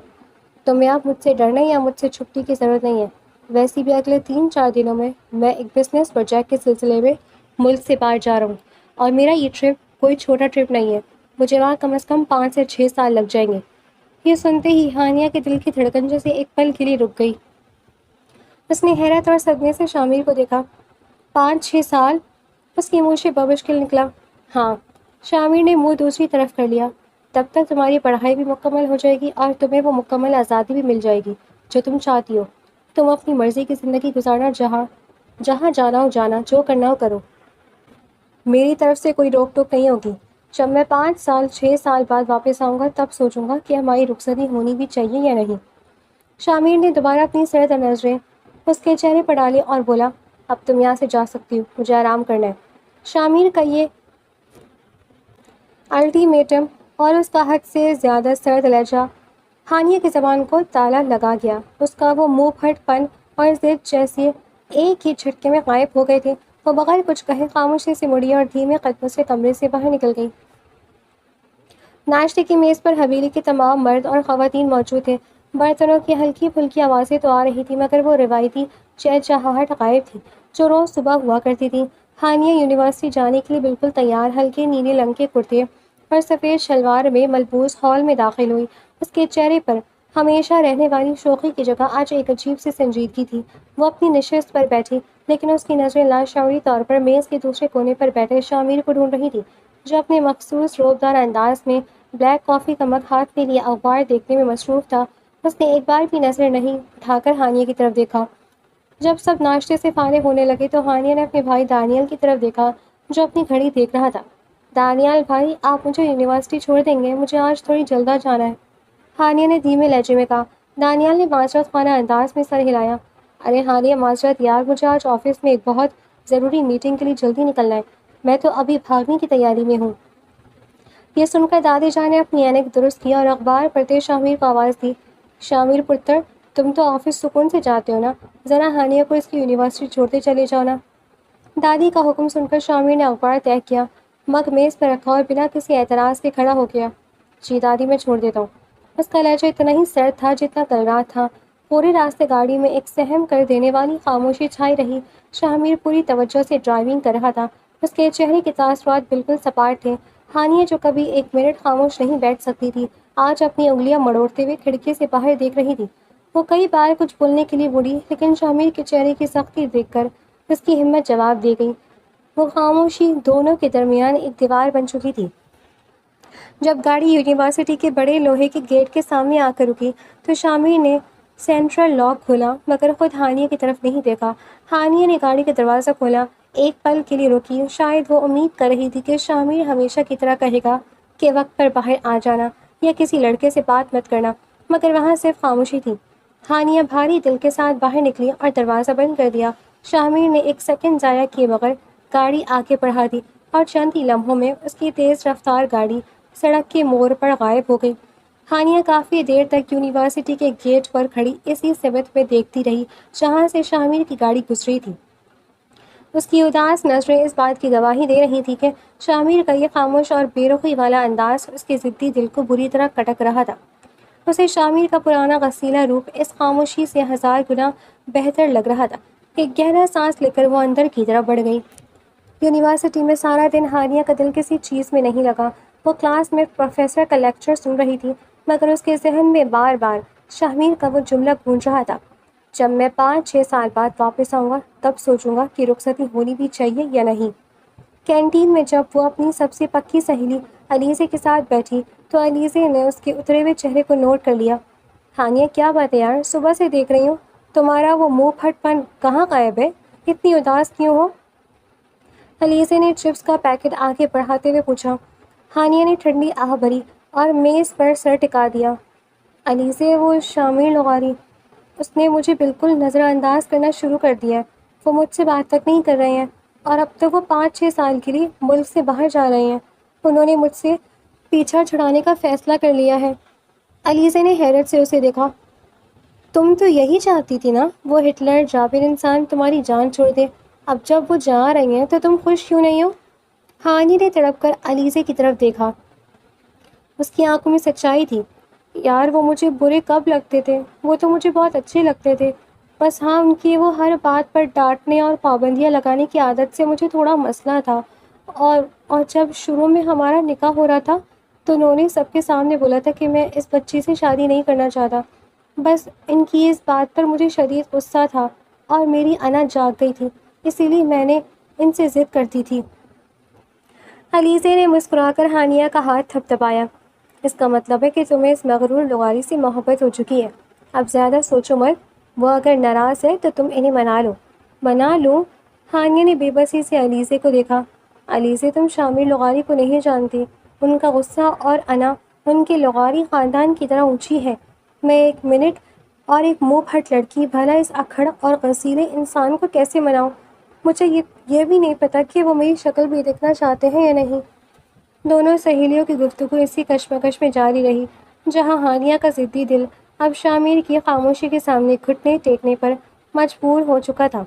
تمہیں اب مجھ سے ڈرنے یا مجھ سے چھٹی کی ضرورت نہیں ہے۔ ویسے بھی اگلے 3-4 دنوں میں ایک بزنس پروجیکٹ کے سلسلے میں ملک سے باہر جا رہا ہوں، اور میرا یہ ٹرپ کوئی چھوٹا ٹرپ نہیں ہے۔ مجھے وہاں کم از کم 5 سے 6 سال لگ جائیں گے۔ یہ سنتے ہی ہانیہ کے دل کی دھڑکن جیسے ایک پل کے لیے رک گئی۔ اس نے حیرت اور صدمے سے شامر کو دیکھا۔ 5-6 سال؟ اس کے منہ سے بمشکل نکلا۔ ہاں۔ شامر نے منہ دوسری طرف کر لیا۔ تب تک تمہاری پڑھائی بھی مکمل ہو جائے گی اور تمہیں وہ مکمل آزادی بھی مل جائے گی جو تم چاہتی ہو۔ تم اپنی مرضی کی زندگی گزارنا، جہاں جانا ہو جانا، جو کرنا ہو کرو۔ میری طرف سے کوئی روک ٹوک نہیں ہوگی۔ جب میں 5-6 سال بعد واپس آؤں گا تب سوچوں گا کہ ہماری رخصتی ہونی بھی چاہیے یا نہیں۔ شامر نے دوبارہ اپنی سرد نظریں اس کے چہرے پر ڈالی اور بولا، اب تم یہاں سے جا سکتی ہو، مجھے آرام کرنا ہے۔ شامر کا یہ الٹیمیٹم اور اس کا حد سے زیادہ سرد لہجہ ہانیہ کی زبان کو تالا لگا گیا۔ اس کا وہ منہ پھٹ پن اور ضد جیسے ایک ہی جھٹکے میں غائب ہو گئے تھے۔ وہ بغیر کچھ کہے خاموشی سے مڑی اور دھیمے قدموں سے کمرے سے باہر نکل گئی۔ ناشتے کی میز پر حویلی کے تمام مرد اور خواتین موجود تھے۔ برتنوں کی ہلکی پھلکی آوازیں تو آ رہی تھیں مگر وہ روایتی چہچہاہٹ غائب تھی جو روز صبح ہوا کرتی تھی۔ ہانیہ یونیورسٹی جانے کے لیے بالکل تیار ہلکے نیلے رنگ کے کرتے اور سفید شلوار میں ملبوس ہال میں داخل ہوئی۔ اس کے چہرے پر ہمیشہ رہنے والی شوخی کی جگہ آج ایک عجیب سی سنجیدگی تھی۔ وہ اپنی نشست پر بیٹھی لیکن اس کی نظریں لاشعوری طور پر میز کے دوسرے کونے پر بیٹھے شامر کو ڈھونڈ رہی تھی جو اپنے مخصوص روبدار انداز میں بلیک کافی کا مگ ہاتھ میں لیے اخبار دیکھنے میں مصروف تھا۔ اس نے ایک بار بھی نظریں نہیں اٹھا کر ہانیہ کی طرف دیکھا۔ جب سب ناشتے سے فارغ ہونے لگے تو ہانیہ نے اپنے بھائی دانیال کی طرف دیکھا جو اپنی گھڑی دیکھ رہا تھا۔ دانیال بھائی، آپ مجھے یونیورسٹی چھوڑ دیں گے؟ مجھے آج تھوڑی جلدی جانا ہے، ہانیہ نے دھیمے لہجے میں کہا۔ دانیال نے معذرت خانہ انداز میں سر ہلایا۔ ارے ہانیہ، معذرت یار، مجھے آج آفس میں ایک بہت ضروری میٹنگ کے لیے جلدی نکلنا ہے، میں تو ابھی بھاگنے کی تیاری میں ہوں۔ یہ سن کر دادی جان نے اپنی اینک درست کی اور اخبار پڑھتے شامر کو آواز دی، شامر پتر، تم تو آفس سکون سے جاتے ہو نا، ذرا ہانیہ کو اس کی یونیورسٹی چھوڑتے چلے جاؤ نا۔ دادی کا حکم سن کر شامر نے اخبار طے کیا، مگ میز پر رکھا اور بنا کسی اعتراض کے کھڑا ہو گیا۔ جی دادی، میں چھوڑ دیتا ہوں۔ اس کا لہجہ اتنا ہی سرد تھا جتنا کل رات تھا۔ پورے راستے گاڑی میں ایک سہم کر دینے والی خاموشی چھائی رہی۔ شامر پوری توجہ سے ڈرائیونگ کر رہا تھا۔ اس کے چہرے کے تاثرات بالکل سپاٹ تھے۔ ہانیہ جو کبھی ایک منٹ خاموش نہیں بیٹھ سکتی تھی آج اپنی انگلیاں مڑوڑتے ہوئے کھڑکی سے باہر دیکھ رہی تھی۔ وہ کئی بار کچھ بولنے کے لیے مڑی لیکن شامر کے چہرے کی سختی دیکھ کر اس کی ہمت جواب دے گئی۔ وہ خاموشی دونوں کے درمیان ایک دیوار بن چکی تھی۔ جب گاڑی یونیورسٹی کے بڑے لوہے کے گیٹ کے سامنے آ کر رکی تو شامر نے سینٹرل لاک کھولا مگر خود ہانیہ کی طرف نہیں دیکھا۔ ہانیہ نے گاڑی کا دروازہ کھولا، ایک پل کے لیے رکی۔ شاید وہ امید کر رہی تھی کہ شامر ہمیشہ کی طرح کہے گا کہ وقت پر باہر آ جانا یا کسی لڑکے سے بات مت کرنا، مگر وہاں صرف خاموشی تھی۔ ہانیہ بھاری دل کے ساتھ باہر نکلی اور دروازہ بند کر دیا۔ شامر نے ایک سیکنڈ ضائع کیے بغیر گاڑی آگے بڑھا دی اور چند ہی لمحوں میں اس کی تیز رفتار گاڑی سڑک کے موڑ پر غائب ہو گئی۔ ہانیہ کافی دیر تک یونیورسٹی کے گیٹ پر کھڑی اسی سمت میں دیکھتی رہی جہاں سے شامر کی گاڑی گزری تھی۔ اس کی اداس نظریں اس بات کی گواہی دے رہی تھی کہ شامر کا یہ خاموش اور بے رخی والا انداز اس کے ضدی دل کو بری طرح کٹک رہا تھا۔ اسے شامر کا پرانا غسیلا روپ اس خاموشی سے 1000 گنا بہتر لگ رہا تھا۔ ایک گہرا سانس لے کر وہ اندر کی طرف بڑھ گئی۔ یونیورسٹی میں سارا دن ہانیہ کا دل کسی چیز میں نہیں لگا۔ وہ کلاس میں پروفیسر کا لیکچر سن رہی تھی مگر اس کے ذہن میں بار بار شامر کا وہ جملہ گونج رہا تھا، جب میں 5-6 سال بعد واپس آؤں گا تب سوچوں گا کہ رخصتی ہونی بھی چاہیے یا نہیں۔ کینٹین میں جب وہ اپنی سب سے پکی سہیلی علیزے کے ساتھ بیٹھی تو علیزے نے اس کے اترے ہوئے چہرے کو نوٹ کر لیا۔ ہانیہ، کیا بات ہے یار، صبح سے دیکھ رہی ہوں تمہارا وہ منہ پھٹ پن کہاں غائب ہے، اتنی اداس کیوں ہو؟ علیزے نے چپس کا پیکٹ آگے بڑھاتے ہوئے پوچھا۔ ہانیہ نے ٹھنڈی آہ بھری اور میز پر سر ٹکا دیا۔ علیزے، وہ شامر لغاری، اس نے مجھے بالکل نظر انداز کرنا شروع کر دیا ہے۔ وہ مجھ سے بات تک نہیں کر رہے ہیں اور اب تو وہ 5-6 سال کے لیے ملک سے باہر جا رہے ہیں۔ انہوں نے مجھ سے پیچھا چھڑانے کا فیصلہ کر لیا ہے۔ علیزے نے حیرت سے اسے دیکھا۔ تم تو یہی چاہتی تھی نا، وہ ہٹلر جابر انسان تمہاری جان چھوڑ دے۔ اب جب وہ جا رہی ہیں تو تم خوش کیوں نہیں ہو؟ ہانی نے تڑپ کر علیزے کی طرف دیکھا۔ اس کی آنکھوں میں سچائی تھی۔ یار وہ مجھے برے کب لگتے تھے؟ وہ تو مجھے بہت اچھے لگتے تھے، بس ہاں ان کی وہ ہر بات پر ڈانٹنے اور پابندیاں لگانے کی عادت سے مجھے تھوڑا مسئلہ تھا۔ اور جب شروع میں ہمارا نکاح ہو رہا تھا تو انہوں نے سب کے سامنے بولا تھا کہ میں اس بچی سے شادی نہیں کرنا چاہتا۔ بس ان کی اس بات پر مجھے شدید غصہ تھا اور میری انا جاگ گئی تھی، اسی لیے میں نے ان سے ضد کرتی تھی۔ علیزے نے مسکرا کر ہانیہ کا ہاتھ تھپتھپایا۔ اس کا مطلب ہے کہ تمہیں اس مغرور لغاری سے محبت ہو چکی ہے۔ اب زیادہ سوچو مت، وہ اگر ناراض ہے تو تم انہیں منا لو۔ منا لو؟ ہانیہ نے بے بسی سے علیزے کو دیکھا۔ علیزے تم شامر لغاری کو نہیں جانتی، ان کا غصہ اور انا ان کے لغاری خاندان کی طرح اونچی ہے۔ میں ایک منٹ اور ایک منہ پھٹ لڑکی بھلا اس اکھڑ اور غسیلے انسان کو کیسے مناؤں؟ مجھے یہ بھی نہیں پتا کہ وہ میری شکل بھی دیکھنا چاہتے ہیں یا نہیں۔ دونوں سہیلیوں کی گفتگو اسی کشمکش میں جاری رہی جہاں ہانیہ کا ضدی دل اب شامر کی خاموشی کے سامنے گھٹنے ٹیکنے پر مجبور ہو چکا تھا۔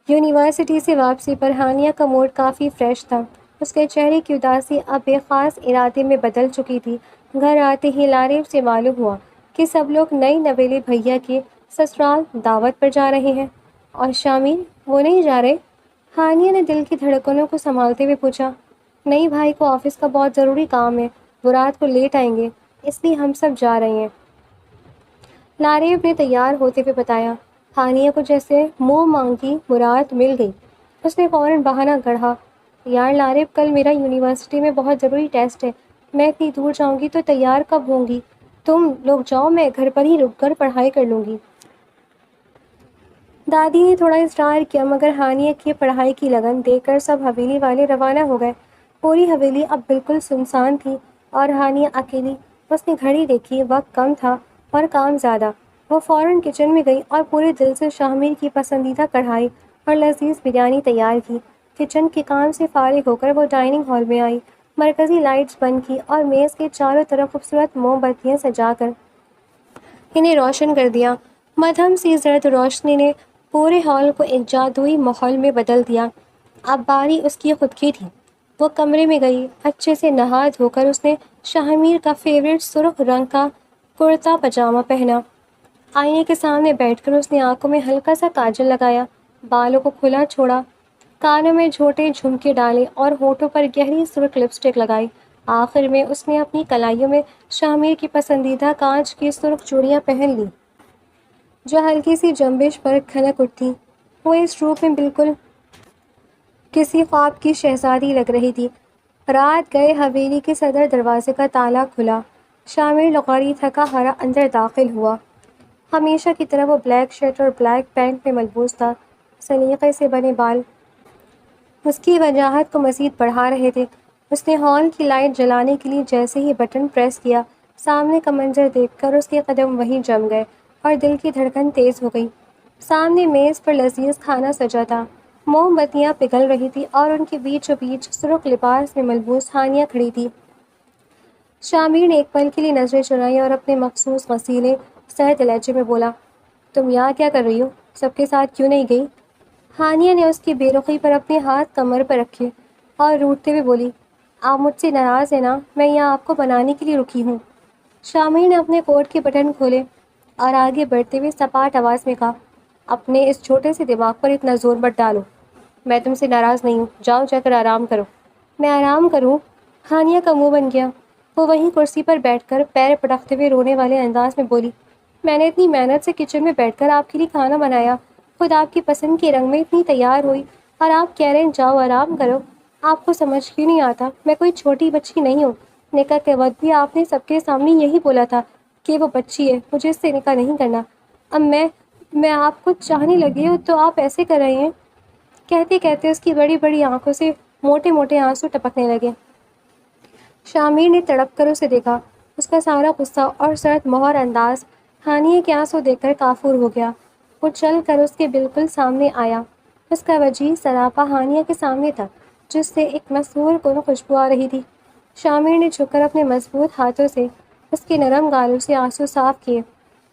یونیورسٹی سے واپسی پر ہانیہ کا موڈ کافی فریش تھا۔ اس کے چہرے کی اداسی اب ایک خاص ارادے میں بدل چکی تھی۔ گھر آتے ہی لارب سے معلوم ہوا کہ سب لوگ نئی نویلے بھیا کے سسرال دعوت پر جا رہے ہیں۔ اور شامل وہ نہیں جا رہے؟ ہانیہ نے دل کی دھڑکنوں کو سنبھالتے ہوئے پوچھا۔ نہیں بھائی کو آفس کا بہت ضروری کام ہے، وہ رات کو لیٹ آئیں گے، اس لیے ہم سب جا رہے ہیں، لارب نے تیار ہوتے ہوئے بتایا۔ ہانیہ کو جیسے منہ مانگی مراد مل گئی۔ اس نے فوراً بہانہ گڑھا۔ یار لارب کل میرا یونیورسٹی میں بہت ضروری ٹیسٹ ہے، میں اتنی دور جاؤں گی تو تیار کب ہوں گی؟ تم لوگ جاؤ، میں گھر پر ہی رک کر پڑھائی کر لوں گی۔ دادی نے تھوڑا اصرار کیا مگر ہانیہ کی پڑھائی کی لگن دیکھ کر سب حویلی والے روانہ ہو گئے۔ پوری حویلی اب بالکل سنسان تھی اور ہانیہ اکیلی۔ اس نے گھڑی دیکھی، وقت کم تھا اور کام زیادہ۔ وہ فوراً کچن میں گئی اور پورے دل سے شامر کی پسندیدہ کڑھائی اور لذیذ بریانی تیار کی۔ کچن کے کام سے فارغ ہو کر وہ ڈائننگ ہال میں آئی، مرکزی لائٹس بند کی اور میز کے چاروں طرف خوبصورت موم بتیاں سجا کر انہیں روشن کر دیا۔ مدھم سی زرد روشنی نے پورے ہال کو ایک جادوئی ماحول میں بدل دیا۔ اب باری اس کی خود کی تھی۔ وہ کمرے میں گئی، اچھے سے نہا دھو کر اس نے شاہمیر کا فیوریٹ سرخ رنگ کا کرتا پاجامہ پہنا۔ آئینے کے سامنے بیٹھ کر اس نے آنکھوں میں ہلکا سا کاجل لگایا، بالوں کو کھلا چھوڑا، کانوں میں چھوٹے جھمکے ڈالے اور ہونٹوں پر گہری سرخ لپسٹک لگائی۔ آخر میں اس نے اپنی کلائیوں میں شاہمیر کی پسندیدہ کانچ کی سرخ چوڑیاں پہن لی جو ہلکی سی جنبش پر کھنک اٹھتیں۔ وہ اس روپ میں بالکل کسی خواب کی شہزادی لگ رہی تھی۔ رات گئے حویلی کے صدر دروازے کا تالا کھلا۔ شامر لغاری تھکا ہرا اندر داخل ہوا۔ ہمیشہ کی طرح وہ بلیک شرٹ اور بلیک پینٹ میں ملبوس تھا۔ سلیقے سے بنے بال اس کی وجاہت کو مزید بڑھا رہے تھے۔ اس نے ہال کی لائٹ جلانے کے لیے جیسے ہی بٹن پریس کیا، سامنے کا منظر دیکھ کر اس کے قدم وہیں جم گئے اور دل کی دھڑکن تیز ہو گئی۔ سامنے میز پر لذیذ کھانا سجا تھا، موم بتیاں پگھل رہی تھی اور ان کے بیچوں بیچ سرخ لباس میں ملبوس ہانیہ کھڑی تھی۔ شامر نے ایک پل کے لیے نظریں چرائیں اور اپنے مخصوص غسیلے سرد لہجے میں بولا، تم یہاں کیا کر رہی ہو؟ سب کے ساتھ کیوں نہیں گئی؟ ہانیہ نے اس کی بے رخی پر اپنے ہاتھ کمر پر رکھے اور روٹھتے ہوئے بولی، آپ مجھ سے ناراض ہیں نا؟ میں یہاں آپ کو بنانے کے لیے رکی ہوں۔ شامر نے اپنے کوٹ کے بٹن کھولے اور آگے بڑھتے ہوئے سپاٹ آواز میں کہا، اپنے اس چھوٹے سے دماغ پر اتنا زور مت ڈالو، میں تم سے ناراض نہیں ہوں، جاؤ جا کر آرام کرو۔ میں آرام کروں؟ ہانیہ کا منہ بن گیا۔ وہ وہیں کرسی پر بیٹھ کر پیر پٹکتے ہوئے رونے والے انداز میں بولی، میں نے اتنی محنت سے کچن میں بیٹھ کر آپ کے لیے کھانا بنایا، خود آپ کی پسند کے رنگ میں اتنی تیار ہوئی اور آپ کہہ رہے ہیں جاؤ آرام کرو۔ آپ کو سمجھ کیوں نہیں آتا؟ میں کوئی چھوٹی بچی نہیں ہوں۔ نکاح کے وقت بھی آپ نے سب کے سامنے یہی بولا تھا کہ وہ بچی ہے، مجھے اس سے نکاح نہیں کرنا۔ اب میں آپ کو چاہنے لگی ہوں تو آپ ایسے کر رہے ہیں؟ کہتے کہتے اس کی بڑی بڑی آنکھوں سے موٹے موٹے آنسو ٹپکنے لگے۔ شامر نے تڑپ کر اسے دیکھا۔ اس کا سارا غصہ اور سرد مہر انداز ہانیہ کے آنسو دیکھ کر کافور ہو گیا۔ وہ چل کر اس کے بالکل سامنے آیا۔ اس کا وجیح سراپا ہانیہ کے سامنے تھا جس سے ایک مسحور کن خوشبو آ رہی تھی۔ شامر نے جھک کر اپنے مضبوط ہاتھوں سے اس کے نرم گالوں سے آنسو صاف کیے۔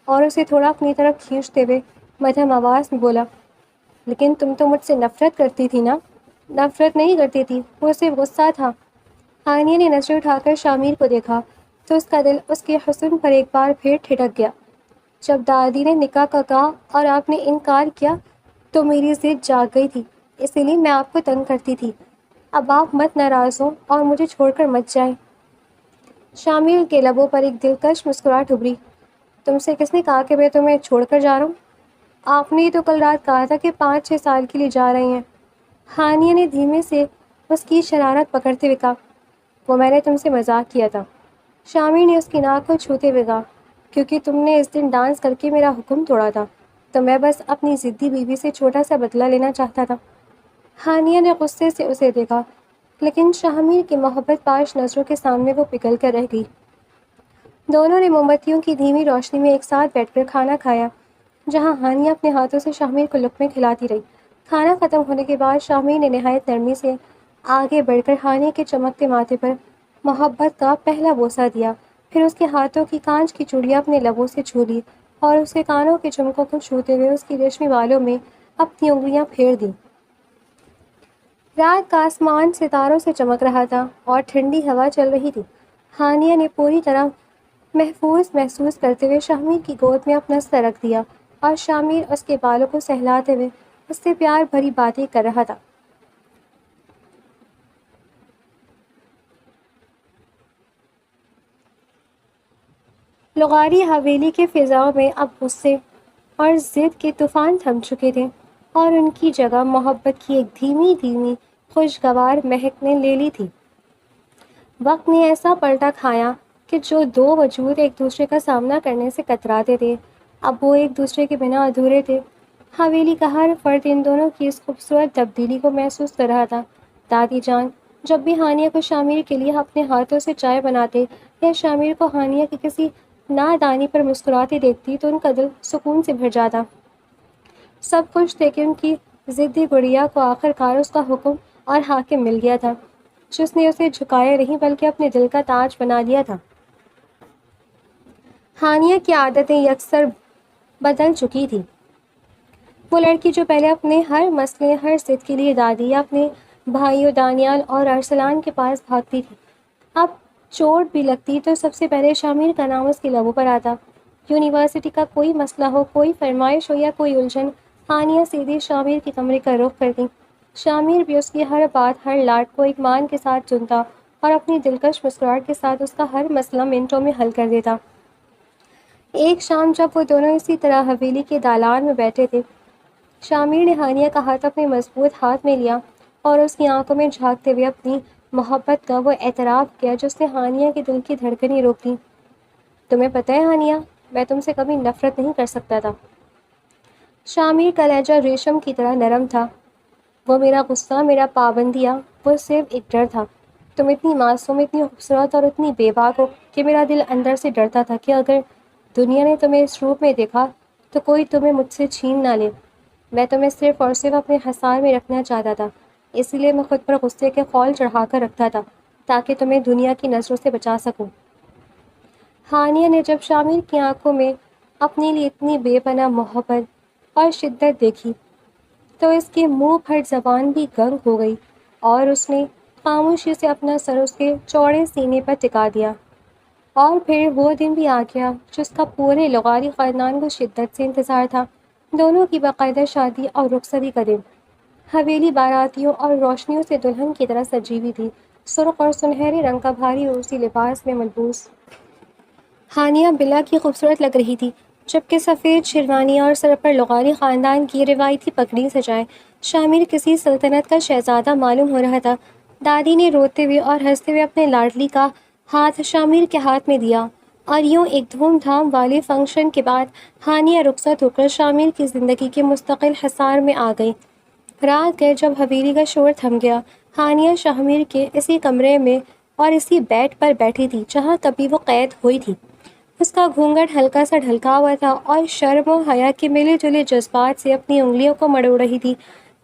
اور اسے تھوڑا اپنی طرف کھینچتے ہوئے مدھم آواز میں بولا، لیکن تم تو مجھ سے نفرت کرتی تھی نا؟ نفرت نہیں کرتی تھی، وہ صرف غصہ تھا۔ ہانیہ نے نظر اٹھا کر شامیر کو دیکھا تو اس کا دل اس کے حسن پر ایک بار پھر ٹھٹک گیا۔ جب دادی نے نکاح کا کہا اور آپ نے انکار کیا تو میری ضد جاگ گئی تھی، اسی لیے میں آپ کو تنگ کرتی تھی۔ اب آپ مت ناراض ہوں اور مجھے چھوڑ کر مت جائیں۔ شامیر کے لبوں پر ایک دلکش مسکراہٹ ابھری۔ تم سے کس نے کہا کہ میں تمہیں چھوڑ کر جا رہا ہوں؟ آپ نے ہی تو کل رات کہا تھا کہ 5-6 سال کے لیے جا رہے ہیں۔ ہانیہ نے دھیمے سے اس کی شرارت پکڑتے ہوئے کہا، وہ میں نے تم سے مذاق کیا تھا۔ شامیر نے اس کی ناک کو چھوتے ہوئے کہا، کیونکہ تم نے اس دن ڈانس کر کے میرا حکم توڑا تھا تو میں بس اپنی ضدی بیوی سے چھوٹا سا بدلہ لینا چاہتا تھا۔ ہانیہ نے غصے سے اسے دیکھا، لیکن شامیر کی محبت پاش نظروں کے سامنے وہ پگھل کر رہ گئی۔ دونوں نے موم بتیوں کی دھیمی روشنی میں ایک ساتھ بیٹھ کر کھانا کھایا، جہاں ہانیہ اپنے ہاتھوں سے شامیر کو لقمے کھلاتی رہی۔ کھانا ختم ہونے کے بعد شامیر نے نہایت نرمی سے آگے بڑھ کر ہانیہ کے چمکتے ماتھے پر محبت کا پہلا بوسہ دیا، پھر اس کے ہاتھوں کی کانچ کی چوڑیاں اپنے لبوں سے چھو لی اور اس کے کانوں کے جھمکوں کو چھوتے ہوئے اس کی ریشمی بالوں میں اپنی انگلیاں پھیر دیں۔ رات کا آسمان ستاروں سے چمک رہا تھا اور ٹھنڈی ہوا چل رہی تھی۔ ہانیہ نے پوری طرح محفوظ محسوس کرتے ہوئے شامیر کی گود میں اپنا سر رکھ دیا اور شامیر اس کے بالوں کو سہلاتے ہوئے اس سے پیار بھری باتیں کر رہا تھا۔ لغاری حویلی کے فضاؤں میں اب غصے اور ضد کے طوفان تھم چکے تھے اور ان کی جگہ محبت کی ایک دھیمی دھیمی خوشگوار مہک نے لے لی تھی۔ وقت نے ایسا پلٹا کھایا کہ جو دو وجود ایک دوسرے کا سامنا کرنے سے کتراتے تھے، اب وہ ایک دوسرے کے بنا ادھورے تھے۔ حویلی کا ہر فرد ان دونوں کی اس خوبصورت تبدیلی کو محسوس کر رہا تھا۔ دادی جان جب بھی ہانیہ کو شامیر کے لیے اپنے ہاتھوں سے چائے بناتے یا شامیر کو ہانیہ کی کسی نادانی پر مسکراتے دیکھتی تو ان کا دل سکون سے بھر جاتا۔ سب خوش تھے کہ ان کی ضدی گڑیا کو آخر کار اس کا حکم اور حاکم مل گیا تھا، جس نے اسے جھکایا نہیں بلکہ اپنے دل کا تاج بنا لیا تھا۔ ہانیہ کی عادتیں یکسر بدل چکی تھیں۔ وہ لڑکی جو پہلے اپنے ہر مسئلے ہر ضد کے لیے دادی یا اپنے بھائیوں دانیال اور ارسلان کے پاس بھاگتی تھی، اب چوٹ بھی لگتی تو سب سے پہلے شامیر کا نام اس کے لبوں پر آتا۔ یونیورسٹی کا کوئی مسئلہ ہو، کوئی فرمائش ہو یا کوئی الجھن، ہانیہ سیدھے شامیر کے کمرے کا رخ کرتی۔ شامیر بھی اس کی ہر بات ہر لاٹ کو ایمان کے ساتھ سنتا اور اپنی دلکش مسکراہٹ کے ساتھ اس کا ہر مسئلہ منٹوں میں حل کر دیتا۔ ایک شام جب وہ دونوں اسی طرح حویلی کے دالان میں بیٹھے تھے، شامیر نے ہانیہ کا ہاتھ اپنے مضبوط ہاتھ میں لیا اور اس کی آنکھوں میں جھانکتے ہوئے اپنی محبت کا وہ اعتراف کیا جس نے ہانیہ کے دل کی دھڑکنیں روک دیں۔ تمہیں پتہ ہے ہانیہ، میں تم سے کبھی نفرت نہیں کر سکتا تھا۔ شامیر کا لہجہ ریشم کی طرح نرم تھا۔ وہ میرا غصہ، میرا پابندیاں، وہ صرف ایک ڈر تھا۔ تم اتنی معصوم، اتنی خوبصورت اور اتنی بے باک ہو کہ میرا دل اندر سے ڈرتا تھا کہ اگر دنیا نے تمہیں اس روپ میں دیکھا تو کوئی تمہیں مجھ سے چھین نہ لے۔ میں تمہیں صرف اور صرف اپنے حصار میں رکھنا چاہتا تھا، اسی لیے میں خود پر غصے کے خول چڑھا کر رکھتا تھا تاکہ تمہیں دنیا کی نظروں سے بچا سکوں۔ ہانیہ نے جب شامیر کی آنکھوں میں اپنے لیے اتنی بے پناہ محبت اور شدت دیکھی تو اس کے منہ پھٹ زبان بھی گنگ ہو گئی اور اس نے خاموشی سے اپنا سر اس کے چوڑے سینے پر ٹکا دیا۔ اور پھر وہ دن بھی آ گیا جس کا پورے لغاری خاندان کو شدت سے انتظار تھا، دونوں کی باقاعدہ شادی اور رخصتی کا دن۔ حویلی باراتیوں اور روشنیوں سے دلہن کی طرح سجی ہوئی تھی، سرخ اور سنہرے رنگ کا بھاری روسی لباس میں ملبوس ہانیہ بلا کی خوبصورت لگ رہی تھی، جبکہ سفید شیروانی اور سر پر لغاری خاندان کی روایتی پگڑی سجائے شامیر کسی سلطنت کا شہزادہ معلوم ہو رہا تھا۔ دادی نے روتے ہوئے اور ہنستے ہوئے اپنے لاڈلی کا ہاتھ شامیر کے ہاتھ میں دیا اور یوں ایک دھوم دھام والے فنکشن کے بعد ہانیہ رخصت ہو کر شامیر کی زندگی کے مستقل حصار میں آ گئی۔ رات گئے جب حویلی کا شور تھم گیا، ہانیہ شامیر کے اسی کمرے میں اور اسی بیڈ پر بیٹھی تھی جہاں کبھی وہ قید ہوئی تھی۔ اس کا گھونگھٹ ہلکا سا ڈھلکا ہوا تھا اور شرم و حیا کے ملے جلے جذبات سے اپنی انگلیوں کو مڑوڑ رہی تھی۔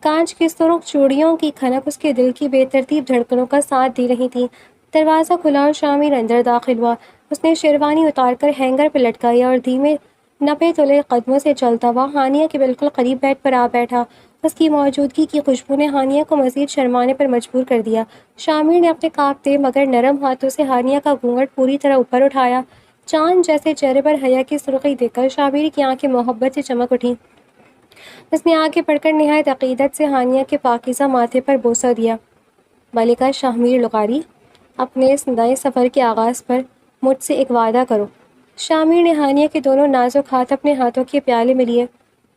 کانچ کی سرخ چوڑیوں کی کھنک اس کے دل کی بے ترتیب دھڑکنوں کا ساتھ دے رہی تھی۔ دروازہ کھلا اور شامیر اندر داخل ہوا۔ اس نے شیروانی اتار کر ہینگر پہ لٹکائی اور دھیمے 90 تلے قدموں سے چلتا ہوا ہانیہ کے بالکل قریب بیڈ پر آ بیٹھا۔ اس کی موجودگی کی خوشبو نے ہانیہ کو مزید شرمانے پر مجبور کر دیا۔ شامر نے اپنے کانپتے مگر نرم ہاتھوں سے ہانیہ کا گھونگھٹ پوری طرح اوپر اٹھایا۔ چاند جیسے چہرے پر حیا کی سرخی دیکھ کر شامر کی آنکھیں محبت سے چمک اٹھیں۔ اس نے آگے بڑھ کر نہایت عقیدت سے ہانیہ کے پاکیزہ ماتھے پر بوسہ دیا۔ ملکہ شاہمیر لغاری، اپنے اس نئے سفر کے آغاز پر مجھ سے ایک وعدہ کرو۔ شامر نے ہانیہ کے دونوں نازک ہاتھ اپنے ہاتھوں کے پیالے میں لیے۔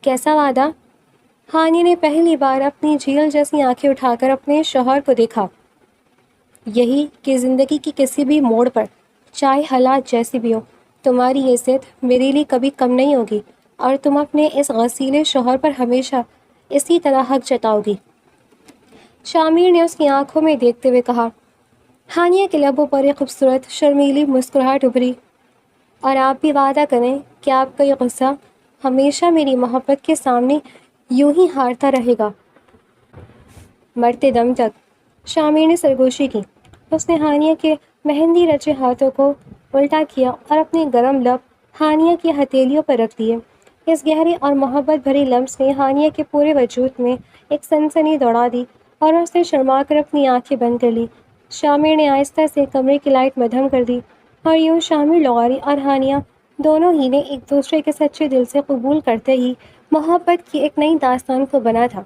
کیسا وعدہ؟ ہانیہ نے پہلی بار اپنی جھیل جیسی آنکھیں اٹھا کر اپنے شوہر کو دیکھا۔ یہی کہ زندگی کی کسی بھی موڑ پر، چاہے حالات جیسی بھی ہو، تمہاری عزت میرے لیے کبھی کم نہیں ہوگی اور تم اپنے اس غسیل شوہر پر ہمیشہ اسی طرح حق جتاؤ گی۔ شامر نے اس کی آنکھوں میں دیکھتے ہوئے کہا۔ ہانیہ کے لبوں پر ایک خوبصورت شرمیلی مسکراہٹ ابھری۔ اور آپ بھی وعدہ کریں کہ آپ کا یہ غصہ ہمیشہ میری محبت کے سامنے یوں ہی ہارتا رہے گا، مرتے دم تک۔ شامر نے سرگوشی کی۔ اس نے ہانیہ کے مہندی رچے ہاتھوں کو الٹا کیا اور اپنے گرم لب ہانیہ کی ہتھیلیوں پر رکھ دیے۔ اس گہرے اور محبت بھری لمس نے ہانیہ کے پورے وجود میں ایک سنسنی دوڑا دی اور اس نے شرما کر اپنی آنکھیں بند کر لی۔ شامر نے آہستہ سے کمرے کی لائٹ مدھم کر دی اور یوں شامر لغاری اور ہانیہ دونوں ہی نے ایک دوسرے کے سچے دل سے قبول کرتے ہی محبت کی ایک نئی داستان کو بنا تھا۔